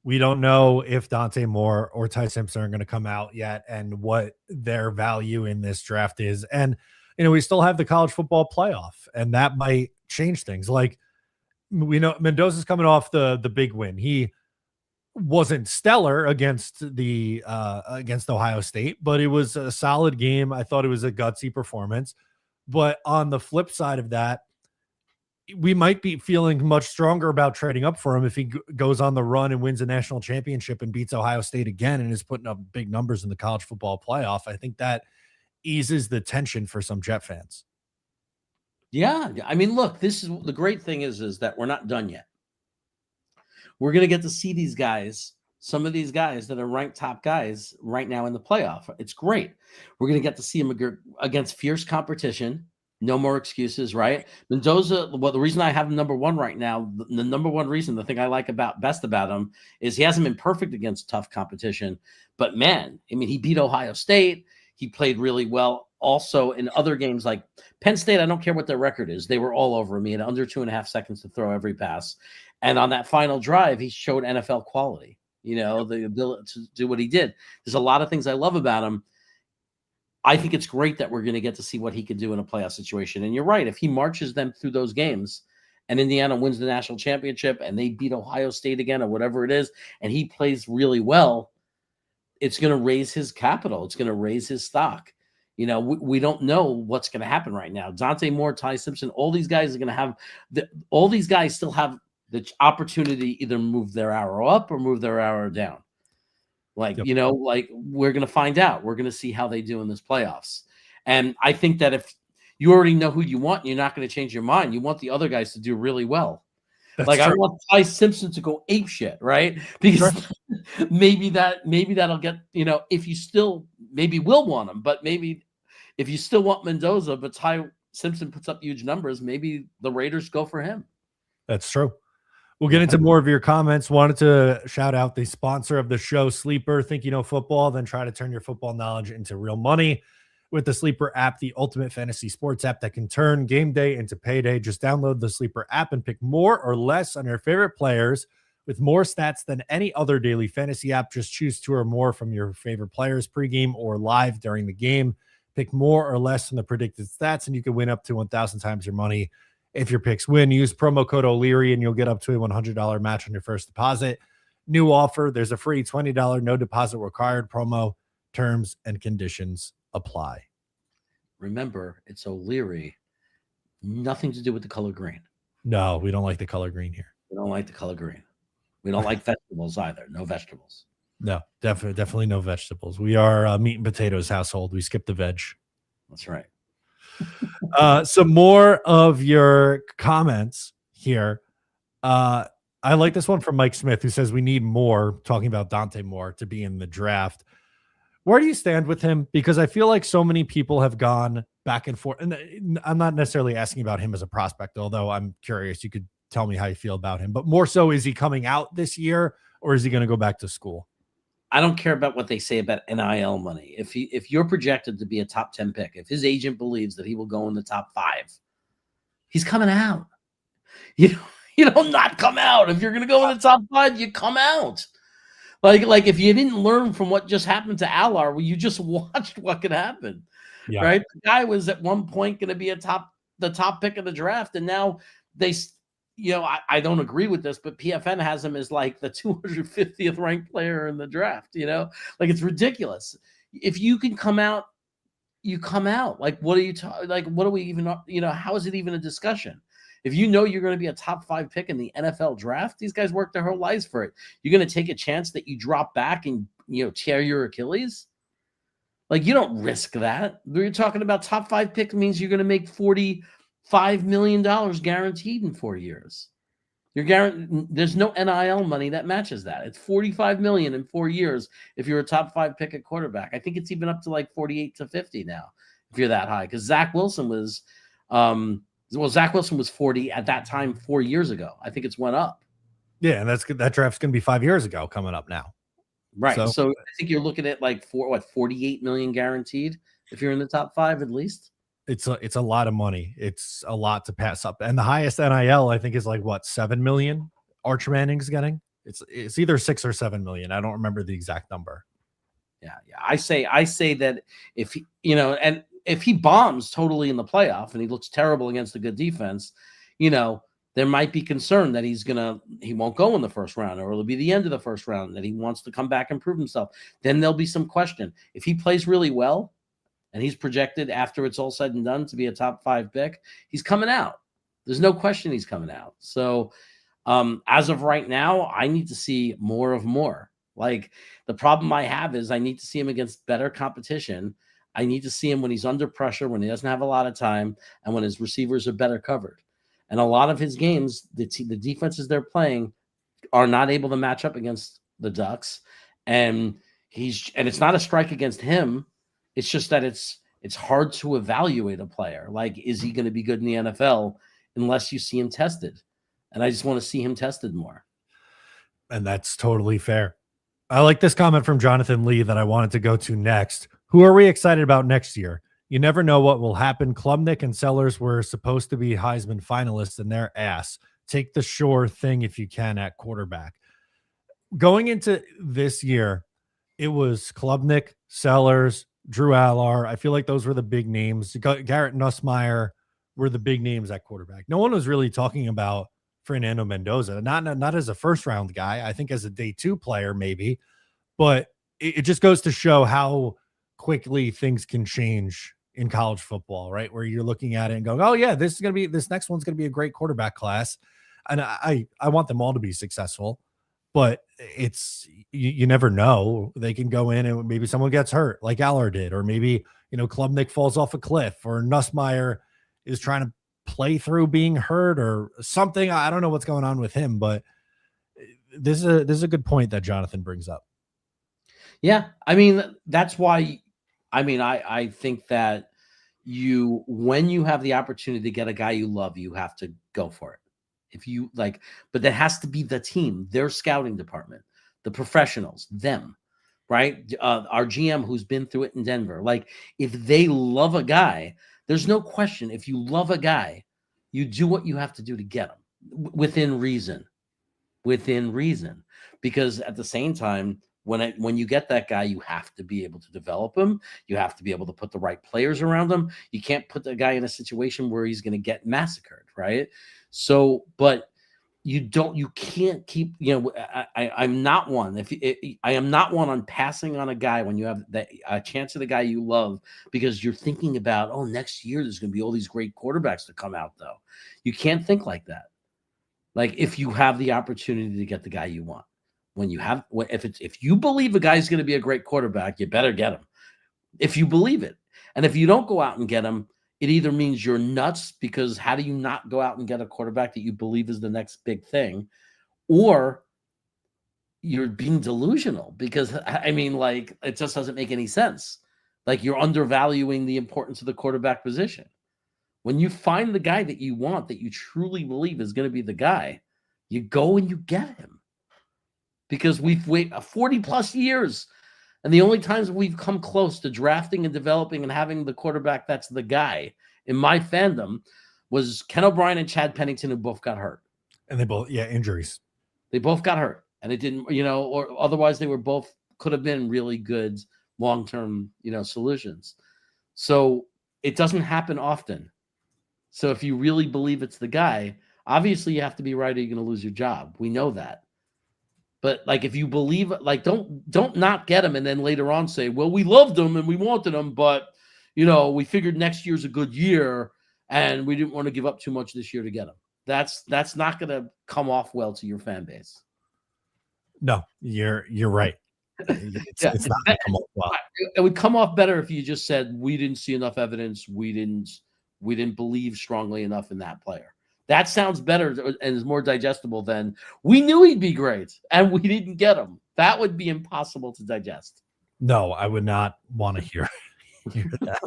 Speaker 1: we don't know if Dante Moore or Ty Simpson are going to come out yet and what their value in this draft is. And we still have the college football playoff, and that might change things. Like, we know Mendoza's coming off the big win. He wasn't stellar against Ohio State, but it was a solid game. I thought it was a gutsy performance. But on the flip side of that, we might be feeling much stronger about trading up for him if he goes on the run and wins a national championship and beats Ohio State again and is putting up big numbers in the college football playoff. I think that eases the tension for some Jet fans.
Speaker 2: Yeah. I mean, look, this is the great thing is that we're not done yet. We're going to get to see these guys, some of these guys that are ranked top guys right now in the playoff. It's great. We're going to get to see them against fierce competition. No more excuses, right? Mendoza, well, the reason I have him number 1 right now, the number 1 reason, the thing I like best about him is he hasn't been perfect against tough competition. But man, I mean, he beat Ohio State. He played really well also in other games like Penn State. I don't care what their record is. They were all over me in under 2.5 seconds to throw every pass. And on that final drive, he showed NFL quality, the ability to do what he did. There's a lot of things I love about him. I think it's great that we're going to get to see what he can do in a playoff situation. And you're right. If he marches them through those games and Indiana wins the national championship and they beat Ohio State again or whatever it is, and he plays really well, it's going to raise his capital. It's going to raise his stock. We don't know what's going to happen right now. Dante Moore, Ty Simpson, all these guys are going to have all these guys still have the opportunity to either move their arrow up or move their arrow down. Like we're going to find out. We're going to see how they do in this playoffs. And I think that if you already know who you want, and you're not going to change your mind. You want the other guys to do really well. That's true. I want Ty Simpson to go apeshit, right? Because maybe that'll get, if you still maybe will want him, but maybe if you still want Mendoza, but Ty Simpson puts up huge numbers, maybe the Raiders go for him.
Speaker 1: That's true. We'll get into more of your comments. Wanted to shout out the sponsor of the show, Sleeper. Think you know football, then try to turn your football knowledge into real money with the Sleeper app, the ultimate fantasy sports app that can turn game day into payday. Just download the Sleeper app and pick more or less on your favorite players with more stats than any other daily fantasy app. Just choose 2 or more from your favorite players pregame or live during the game. Pick more or less from the predicted stats, and you can win up to 1,000 times your money. If your picks win, use promo code O'Leary and you'll get up to a $100 match on your first deposit. New offer. There's a free $20 no deposit required promo. Terms and conditions apply.
Speaker 2: Remember, it's O'Leary. Nothing to do with the color green.
Speaker 1: No, we don't like the color green here.
Speaker 2: We don't like the color green. We don't like vegetables either. No vegetables.
Speaker 1: No, definitely no vegetables. We are a meat and potatoes household. We skip the veg.
Speaker 2: That's right.
Speaker 1: Some more of your comments here. I like this one from Mike Smith, who says we need more, talking about Dante Moore, to be in the draft. Where do you stand with him? Because I feel like so many people have gone back and forth. And I'm not necessarily asking about him as a prospect, although I'm curious. You could tell me how you feel about him. But more so, is he coming out this year or is he going to go back to school?
Speaker 2: I don't care about what they say about NIL money. If you're projected to be a top 10 pick, if his agent believes that he will go in the top 5, he's coming out. You know, you don't not come out. If you're going to go in the top 5, you come out. Like if you didn't learn from what just happened to Alar, well, you just watched what could happen,
Speaker 1: Yeah.
Speaker 2: right? The guy was at one point going to be the top pick of the draft, and now they, I don't agree with this, but PFN has him as like the 250th ranked player in the draft. Like it's ridiculous. If you can come out, you come out. Like what are you like? What are we even? How is it even a discussion? If you know you're going to be a top 5 pick in the NFL draft, these guys work their whole lives for it. You're going to take a chance that you drop back and, tear your Achilles? Like, you don't risk that. We're talking about top 5 pick means you're going to make $45 million guaranteed in 4 years. There's no NIL money that matches that. It's $45 million in 4 years if you're a top 5 pick at quarterback. I think it's even up to like 48 to 50 now if you're that high, because Zach Wilson was Zach Wilson was 40 at that time 4 years ago. I think it's went up.
Speaker 1: Yeah, and that draft's going to be 5 years ago coming up now.
Speaker 2: Right. So I think you're looking at like 48 million guaranteed if you're in the top 5 at least.
Speaker 1: It's a lot of money. It's a lot to pass up. And the highest NIL I think is like what, 7 million Arch Manning's getting. It's either 6 or 7 million. I don't remember the exact number.
Speaker 2: Yeah. I say that if and if he bombs totally in the playoff and he looks terrible against a good defense, there might be concern that he won't go in the first round, or it'll be the end of the first round, that he wants to come back and prove himself. Then there'll be some question. If he plays really well and he's projected after it's all said and done to be a top 5 pick, he's coming out. There's no question he's coming out. So as of right now, I need to see more of more. Like the problem I have is I need to see him against better competition. I need to see him when he's under pressure, when he doesn't have a lot of time, and when his receivers are better covered. And a lot of his games, the defenses they're playing are not able to match up against the Ducks. And it's not a strike against him. It's just that it's hard to evaluate a player. Like, is he going to be good in the NFL unless you see him tested? And I just want to see him tested more.
Speaker 1: And that's totally fair. I like this comment from Jonathan Lee that I wanted to go to next. Who are we excited about next year? You never know what will happen. Klubnik and Sellers were supposed to be Heisman finalists and their ass. Take the sure thing if you can at quarterback. Going into this year, it was Klubnik, Sellers, Drew Allar. I feel like those were the big names. Garrett Nussmeier were the big names at quarterback. No one was really talking about Fernando Mendoza, not as a first round guy. I think as a day 2 player, maybe, but it just goes to show how quickly things can change in college football, right? Where you're looking at it and going, oh yeah, this next one's going to be a great quarterback class. And I want them all to be successful, but you never know. They can go in and maybe someone gets hurt like Aller did, or maybe, Klubnik falls off a cliff, or Nussmeier is trying to play through being hurt or something. I don't know what's going on with him, but this is a good point that Jonathan brings up.
Speaker 2: Yeah. I mean, that's why, I think that when you have the opportunity to get a guy you love, you have to go for it. If you like, but that has to be the team, their scouting department, the professionals, them, right? Our GM who's been through it in Denver. Like, if they love a guy, there's no question. If you love a guy, you do what you have to do to get him within reason, because at the same time, when you get that guy, you have to be able to develop him. You have to be able to put the right players around him. You can't put the guy in a situation where he's going to get massacred, right? So, but you can't keep, I'm not one. I am not one on passing on a guy when you have a chance of the guy you love, because you're thinking about, oh, next year there's going to be all these great quarterbacks to come out, though. You can't think like that. Like, if you have the opportunity to get the guy you want, if you believe a guy's going to be a great quarterback, you better get him. If you believe it. And if you don't go out and get him, it either means you're nuts, because how do you not go out and get a quarterback that you believe is the next big thing? Or you're being delusional, because it just doesn't make any sense. Like, you're undervaluing the importance of the quarterback position. When you find the guy that you want, that you truly believe is going to be the guy, you go and you get him. because we've waited 40 plus years. And the only times we've come close to drafting and developing and having the quarterback that's the guy in my fandom was Ken O'Brien and Chad Pennington, who both got hurt.
Speaker 1: And they both, injuries.
Speaker 2: They both got hurt. And it didn't, or otherwise they were both could have been really good long-term, solutions. So it doesn't happen often. So if you really believe it's the guy, obviously you have to be right or you're going to lose your job. We know that. But like, if you believe, like, don't not get him and then later on say, well, we loved him and we wanted him, but we figured next year's a good year and we didn't want to give up too much this year to get him. That's not going to come off well to your fan base.
Speaker 1: No, you're right. It's not going to come off well.
Speaker 2: It would come off better if you just said we didn't see enough evidence. We didn't believe strongly enough in that player. That sounds better and is more digestible than we knew he'd be great and we didn't get him. That would be impossible to digest.
Speaker 1: No, I would not want to hear that.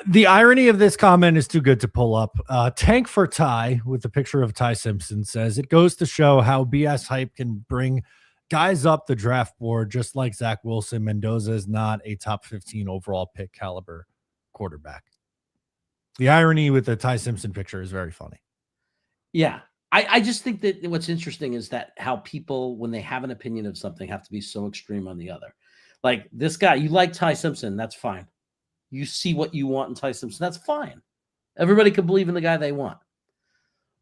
Speaker 1: The irony of this comment is too good to pull up. Tank for Ty with the picture of Ty Simpson says it goes to show how BS hype can bring guys up the draft board, just like Zach Wilson. Mendoza is not a top 15 overall pick caliber quarterback. The irony with the Ty Simpson picture is very funny.
Speaker 2: Yeah. I just think that what's interesting is that how people, when they have an opinion of something, have to be so extreme on the other. Like this guy, you like Ty Simpson, that's fine. You see what you want in Ty Simpson, that's fine. Everybody can believe in the guy they want.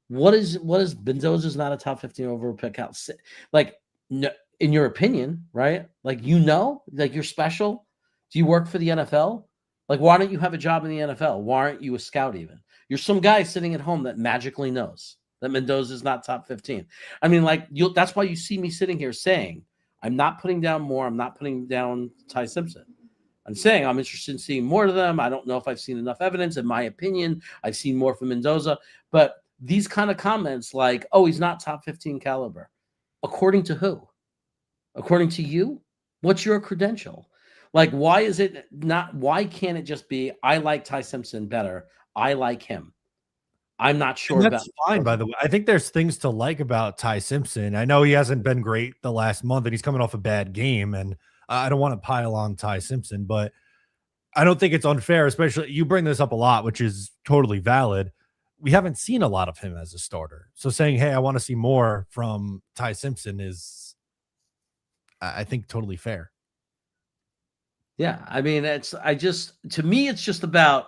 Speaker 2: What is Mendoza's not a top 15 overall pick out? Like, no, in your opinion, right? Like, like you're special. Do you work for the NFL? Like, why don't you have a job in the NFL? Why aren't you a scout even? You're some guy sitting at home that magically knows that Mendoza is not top 15. I mean, like, that's why you see me sitting here saying, I'm not putting down more. I'm not putting down Ty Simpson. I'm saying I'm interested in seeing more of them. I don't know if I've seen enough evidence. In my opinion, I've seen more from Mendoza. But these kind of comments like, oh, he's not top 15 caliber. According to who? According to you? What's your credential? Like, why can't it just be, I like Ty Simpson better. I like him. I'm not sure
Speaker 1: about that's fine, by the way. I think there's things to like about Ty Simpson. I know he hasn't been great the last month and he's coming off a bad game. And I don't want to pile on Ty Simpson, but I don't think it's unfair, especially you bring this up a lot, which is totally valid. We haven't seen a lot of him as a starter. So saying, hey, I want to see more from Ty Simpson is, I think, totally fair.
Speaker 2: Yeah, I mean, to me, it's just about,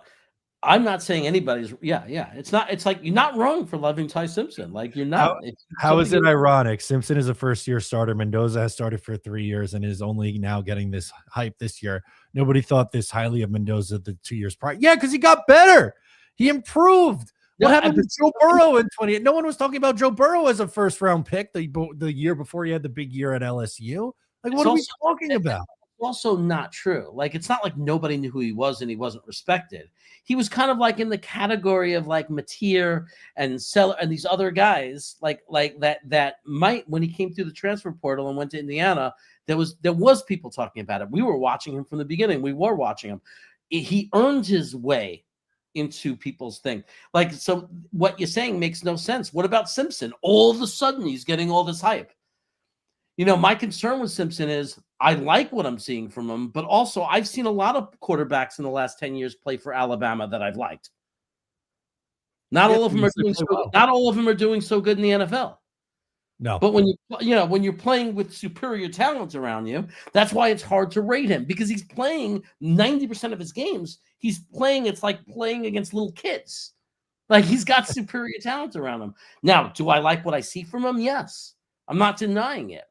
Speaker 2: I'm not saying anybody's, it's not, it's like, you're not wrong for loving Ty Simpson. Like, you're not.
Speaker 1: How is it ironic? Simpson is a first-year starter. Mendoza has started for 3 years and is only now getting this hype this year. Nobody thought this highly of Mendoza the 2 years prior. Yeah, because he got better. He improved. What happened to Joe Burrow in 20? No one was talking about Joe Burrow as a first-round pick the year before he had the big year at LSU. Like, what are we talking about?
Speaker 2: Also not true. Like, it's not like nobody knew who he was and he wasn't respected. He was kind of like in the category of like Mateer and Seller and these other guys like that might, when he came through the transfer portal and went to Indiana, there was people talking about it. We were watching him from the beginning. We were watching him. He earned his way into people's thing. Like, so what you're saying makes no sense. What about Simpson? All of a sudden he's getting all this hype. My concern with Simpson is I like what I'm seeing from him, but also I've seen a lot of quarterbacks in the last 10 years play for Alabama that I've liked. Not all of them are doing so good. Not all of them are doing so good in the NFL.
Speaker 1: No.
Speaker 2: But when you're playing with superior talents around you, that's why it's hard to rate him, because he's playing 90% of his games. It's like playing against little kids. Like, he's got superior talents around him. Now, do I like what I see from him? Yes. I'm not denying it.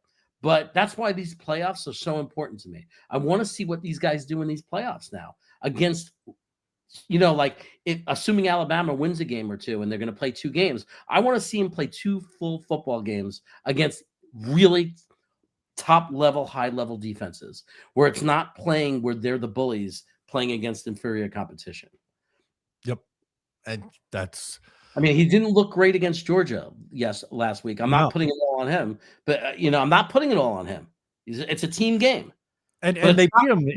Speaker 2: But that's why these playoffs are so important to me. I want to see what these guys do in these playoffs now against, assuming Alabama wins a game or two and they're going to play 2 games, I want to see him play 2 full football games against really top level, high level defenses where it's not playing where they're the bullies playing against inferior competition.
Speaker 1: Yep. And
Speaker 2: he didn't look great against Georgia, last week. I'm not putting it all on him, but I'm not putting it all on him. It's a team game,
Speaker 1: and they beat him,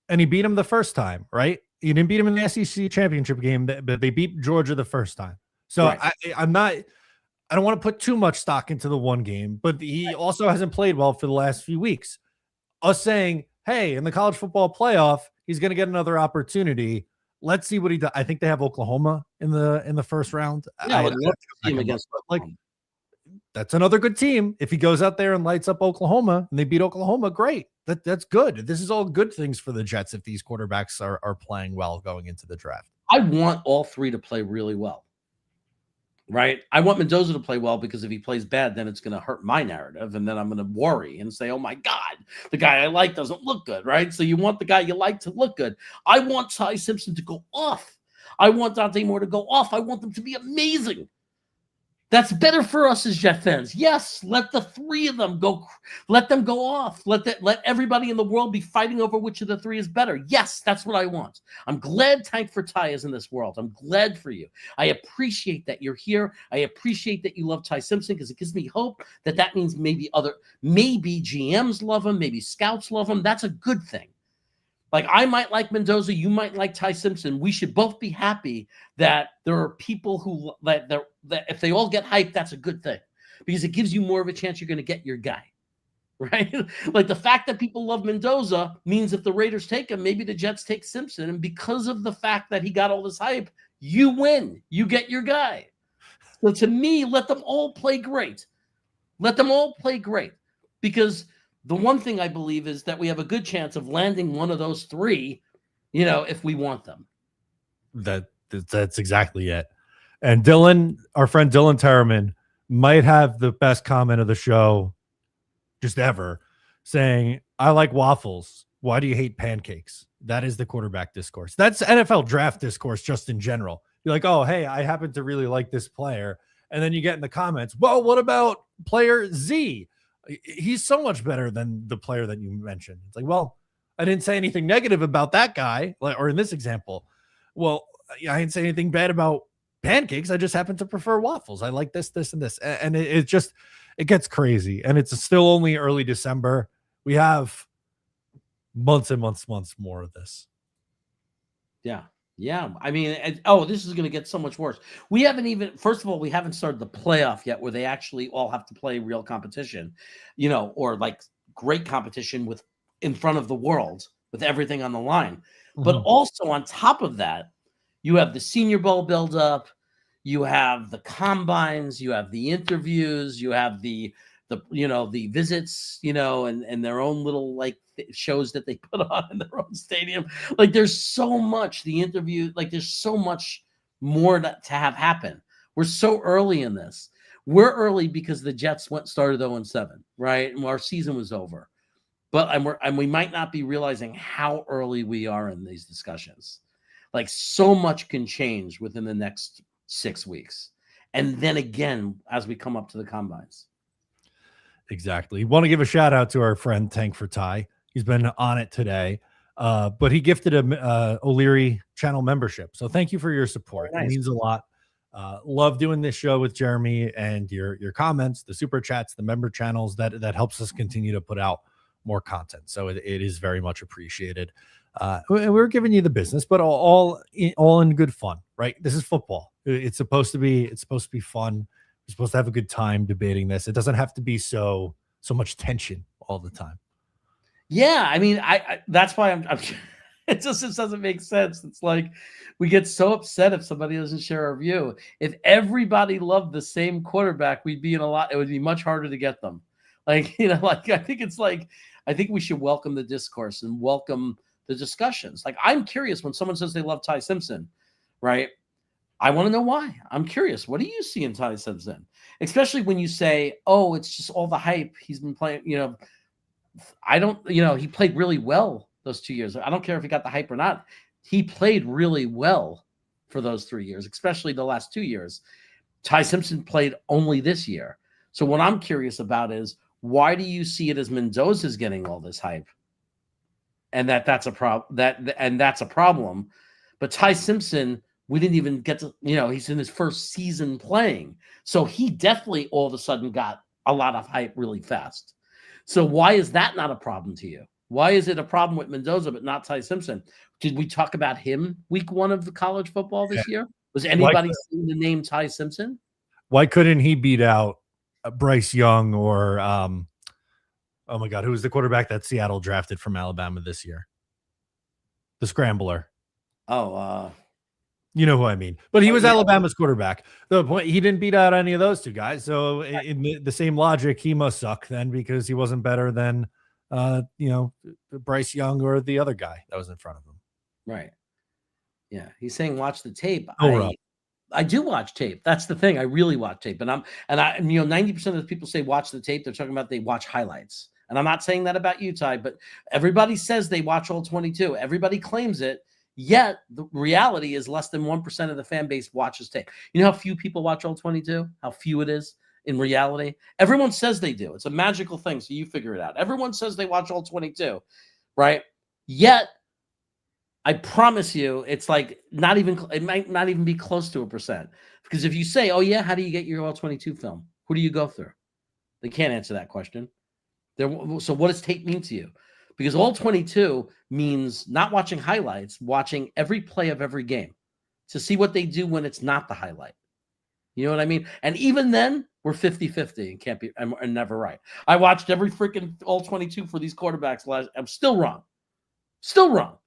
Speaker 1: and he beat him the first time, right? He didn't beat him in the SEC championship game, but they beat Georgia the first time. So right. I'm not. I don't want to put too much stock into the one game, but he also hasn't played well for the last few weeks. Us saying, hey, in the college football playoff, he's going to get another opportunity. Let's see what he does. I think they have Oklahoma in the first round.
Speaker 2: Yeah, I would love to see him
Speaker 1: Look,
Speaker 2: against
Speaker 1: like
Speaker 2: Oklahoma.
Speaker 1: that's another good team. If he goes out there and lights up Oklahoma and they beat Oklahoma, great. That's good. This is all good things for the Jets if these quarterbacks are playing well going into the draft.
Speaker 2: I want all three to play really well. Right. I want Mendoza to play well because if he plays bad, then it's going to hurt my narrative. And then I'm going to worry and say, oh my God, the guy I like doesn't look good. Right. So you want the guy you like to look good. I want Ty Simpson to go off. I want Dante Moore to go off. I want them to be amazing. That's better for us as Jet fans. Yes, let the three of them go. Let them go off. Let everybody in the world be fighting over which of the three is better. Yes, that's what I want. I'm glad Tank for Ty is in this world. I'm glad for you. I appreciate that you're here. I appreciate that you love Ty Simpson because it gives me hope that means maybe GMs love him, maybe scouts love him. That's a good thing. Like I might like Mendoza, you might like Ty Simpson. We should both be happy that there are people who that if they all get hyped, that's a good thing because it gives you more of a chance you're going to get your guy, right? Like the fact that people love Mendoza means if the Raiders take him, maybe the Jets take Simpson, and because of the fact that he got all this hype, you win, you get your guy. So to me, let them all play great. Let them all play great because the one thing I believe is that we have a good chance of landing one of those three, if we want them.
Speaker 1: That's exactly it. And Dylan, our friend Dylan Terraman, might have the best comment of the show just ever, saying, I like waffles. Why do you hate pancakes? That is the quarterback discourse. That's NFL draft discourse just in general. You're like, oh, hey, I happen to really like this player. And then you get in the comments, well, what about player Z? He's so much better than the player that you mentioned. It's like, well, I didn't say anything negative about that guy, or in this example, well, I didn't say anything bad about pancakes. I just happen to prefer waffles. I like this, and this. And it gets crazy. And it's still only early December. We have months and months more of this.
Speaker 2: Yeah. Yeah. I mean, this is going to get so much worse. First of all, we haven't started the playoff yet where they actually all have to play real competition, or like great competition in front of the world with everything on the line. Mm-hmm. But also on top of that, you have the Senior Bowl buildup, you have the combines, you have the interviews, you have the visits, and their own little shows that they put on in their own stadium. Like there's so much, the interview, like there's so much more to have happen. We're so early in this. We're early because the Jets started 0-7, right? And our season was over. And we might not be realizing how early we are in these discussions. Like so much can change within the next 6 weeks. And then again, as we come up to the combines.
Speaker 1: Exactly. Want to give a shout out to our friend Tank for Ty. He's been on it today, but he gifted a O'Leary channel membership. So thank you for your support. Nice. It means a lot. Love doing this show with Jeremy and your comments, the super chats, the member channels. That helps us continue to put out more content. So it is very much appreciated. We're giving you the business, but all in good fun, right? This is football. It's supposed to be fun. We're supposed to have a good time debating this. It doesn't have to be so much tension all the time.
Speaker 2: Yeah, I mean, I that's why I'm it just doesn't make sense. It's like we get so upset if somebody doesn't share our view. If everybody loved the same quarterback, we'd be it would be much harder to get them. I think we should welcome the discourse and welcome the discussions. Like I'm curious when someone says they love Ty Simpson, right? I want to know why. I'm curious. What do you see in Ty Simpson? Especially when you say, oh, it's just all the hype he's been playing, he played really well those 2 years. I don't care if he got the hype or not. He played really well for those 3 years, especially the last 2 years. Ty Simpson played only this year. So what I'm curious about is why do you see it as Mendoza's getting all this hype? And that's a problem. But Ty Simpson, we didn't even get to, he's in his first season playing. So he definitely all of a sudden got a lot of hype really fast. So why is that not a problem to you? Why is it a problem with Mendoza but not Ty Simpson? Did we talk about him week one of the college football this year? Was anybody seeing the name Ty Simpson?
Speaker 1: Why couldn't he beat out Bryce Young or oh my God, who was the quarterback that Seattle drafted from Alabama this year? The scrambler.
Speaker 2: Oh,
Speaker 1: You know who I mean. But he was
Speaker 2: yeah,
Speaker 1: Alabama's quarterback. The point, he didn't beat out any of those two guys. So in the same logic, he must suck then because he wasn't better than Bryce Young or the other guy that was in front of him.
Speaker 2: right. Yeah, he's saying watch the tape.
Speaker 1: Oh, Rob.
Speaker 2: I do watch tape. That's the thing. I really watch tape. And 90% of the people say watch the tape. They're talking about they watch highlights. And I'm not saying that about you, Ty, but everybody says they watch all 22. Everybody claims it. Yet the reality is less than 1% of the fan base watches tape. You know how few people watch all 22? How few it is in reality? Everyone says they do. It's a magical thing. So you figure it out. Everyone says they watch all 22, right? Yet I promise you, it's like it might not even be close to 1%. Because if you say, oh yeah, how do you get your all 22 film? Who do you go through? They can't answer that question. So what does tape mean to you? Because all 22 means not watching highlights, watching every play of every game to see what they do when it's not the highlight. You know what I mean? And even then, we're 50-50 and can't be and never right. I watched every freaking all 22 for these quarterbacks I'm still wrong. Still wrong.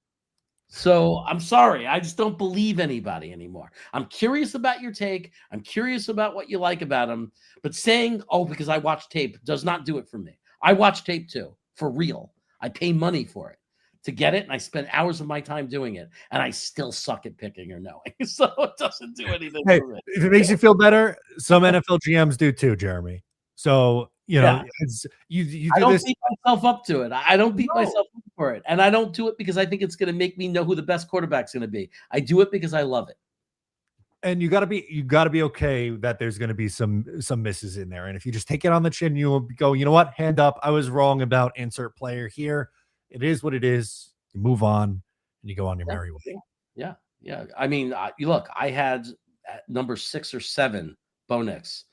Speaker 2: So I'm sorry. I just don't believe anybody anymore. I'm curious about your take. I'm curious about what you like about them. But saying, oh, because I watch tape does not do it for me. I watch tape too, for real. I pay money for it to get it, and I spend hours of my time doing it, and I still suck at picking or knowing. So it doesn't do anything
Speaker 1: Hey,
Speaker 2: for me.
Speaker 1: if it makes you feel better, some NFL GMs do too, Jeremy. So, it's, you do
Speaker 2: I don't
Speaker 1: this.
Speaker 2: beat myself up to it. I don't beat myself up for it. And I don't do it because I think it's going to make me know who the best quarterback's going to be. I do it because I love it.
Speaker 1: And you gotta be okay that there's gonna be some misses in there. And if you just take it on the chin, you'll go, you know what? Hand up. I was wrong about insert player here. It is what it is. You move on and you go on your merry way.
Speaker 2: Yeah. Yeah. I mean, look, I had number 6 or 7 Bo Nix,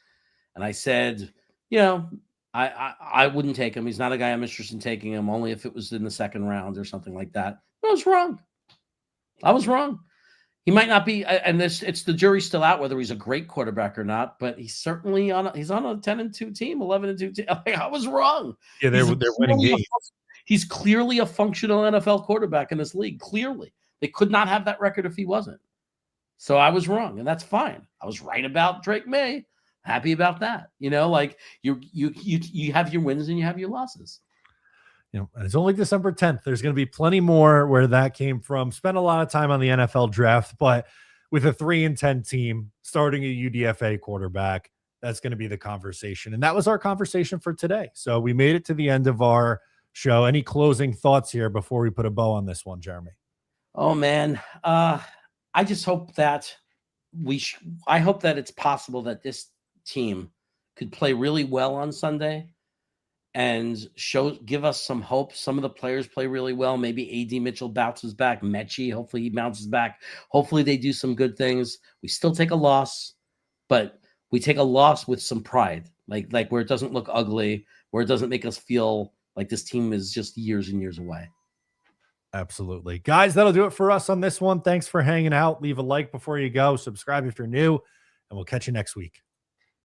Speaker 2: and I said, I wouldn't take him. He's not a guy I'm interested in taking him, only if it was in the second round or something like that. I was wrong. He might not be, and it's the jury's still out whether he's a great quarterback or not. But he's certainly on a 10-2 team, 11-2 team. I was wrong.
Speaker 1: Yeah, they're winning games.
Speaker 2: He's clearly a functional NFL quarterback in this league. Clearly, they could not have that record if he wasn't. So I was wrong, and that's fine. I was right about Drake May. Happy about that. Like you have your wins and you have your losses.
Speaker 1: And it's only December 10th. There's going to be plenty more where that came from. Spent a lot of time on the NFL draft, but with a 3-10 team starting a UDFA quarterback, that's going to be the conversation. And that was our conversation for today. So we made it to the end of our show. Any closing thoughts here before we put a bow on this one, Jeremy?
Speaker 2: Oh man. I just hope that I hope that it's possible that this team could play really well on Sunday and give us some hope. Some of the players play really well. Maybe AD Mitchell bounces back. Mechie, hopefully he bounces back. Hopefully they do some good things. We still take a loss, but we take a loss with some pride, like where it doesn't look ugly, where it doesn't make us feel like this team is just years and years away.
Speaker 1: Absolutely. Guys, that'll do it for us on this one. Thanks for hanging out. Leave a like before you go. Subscribe if you're new, and we'll catch you next week.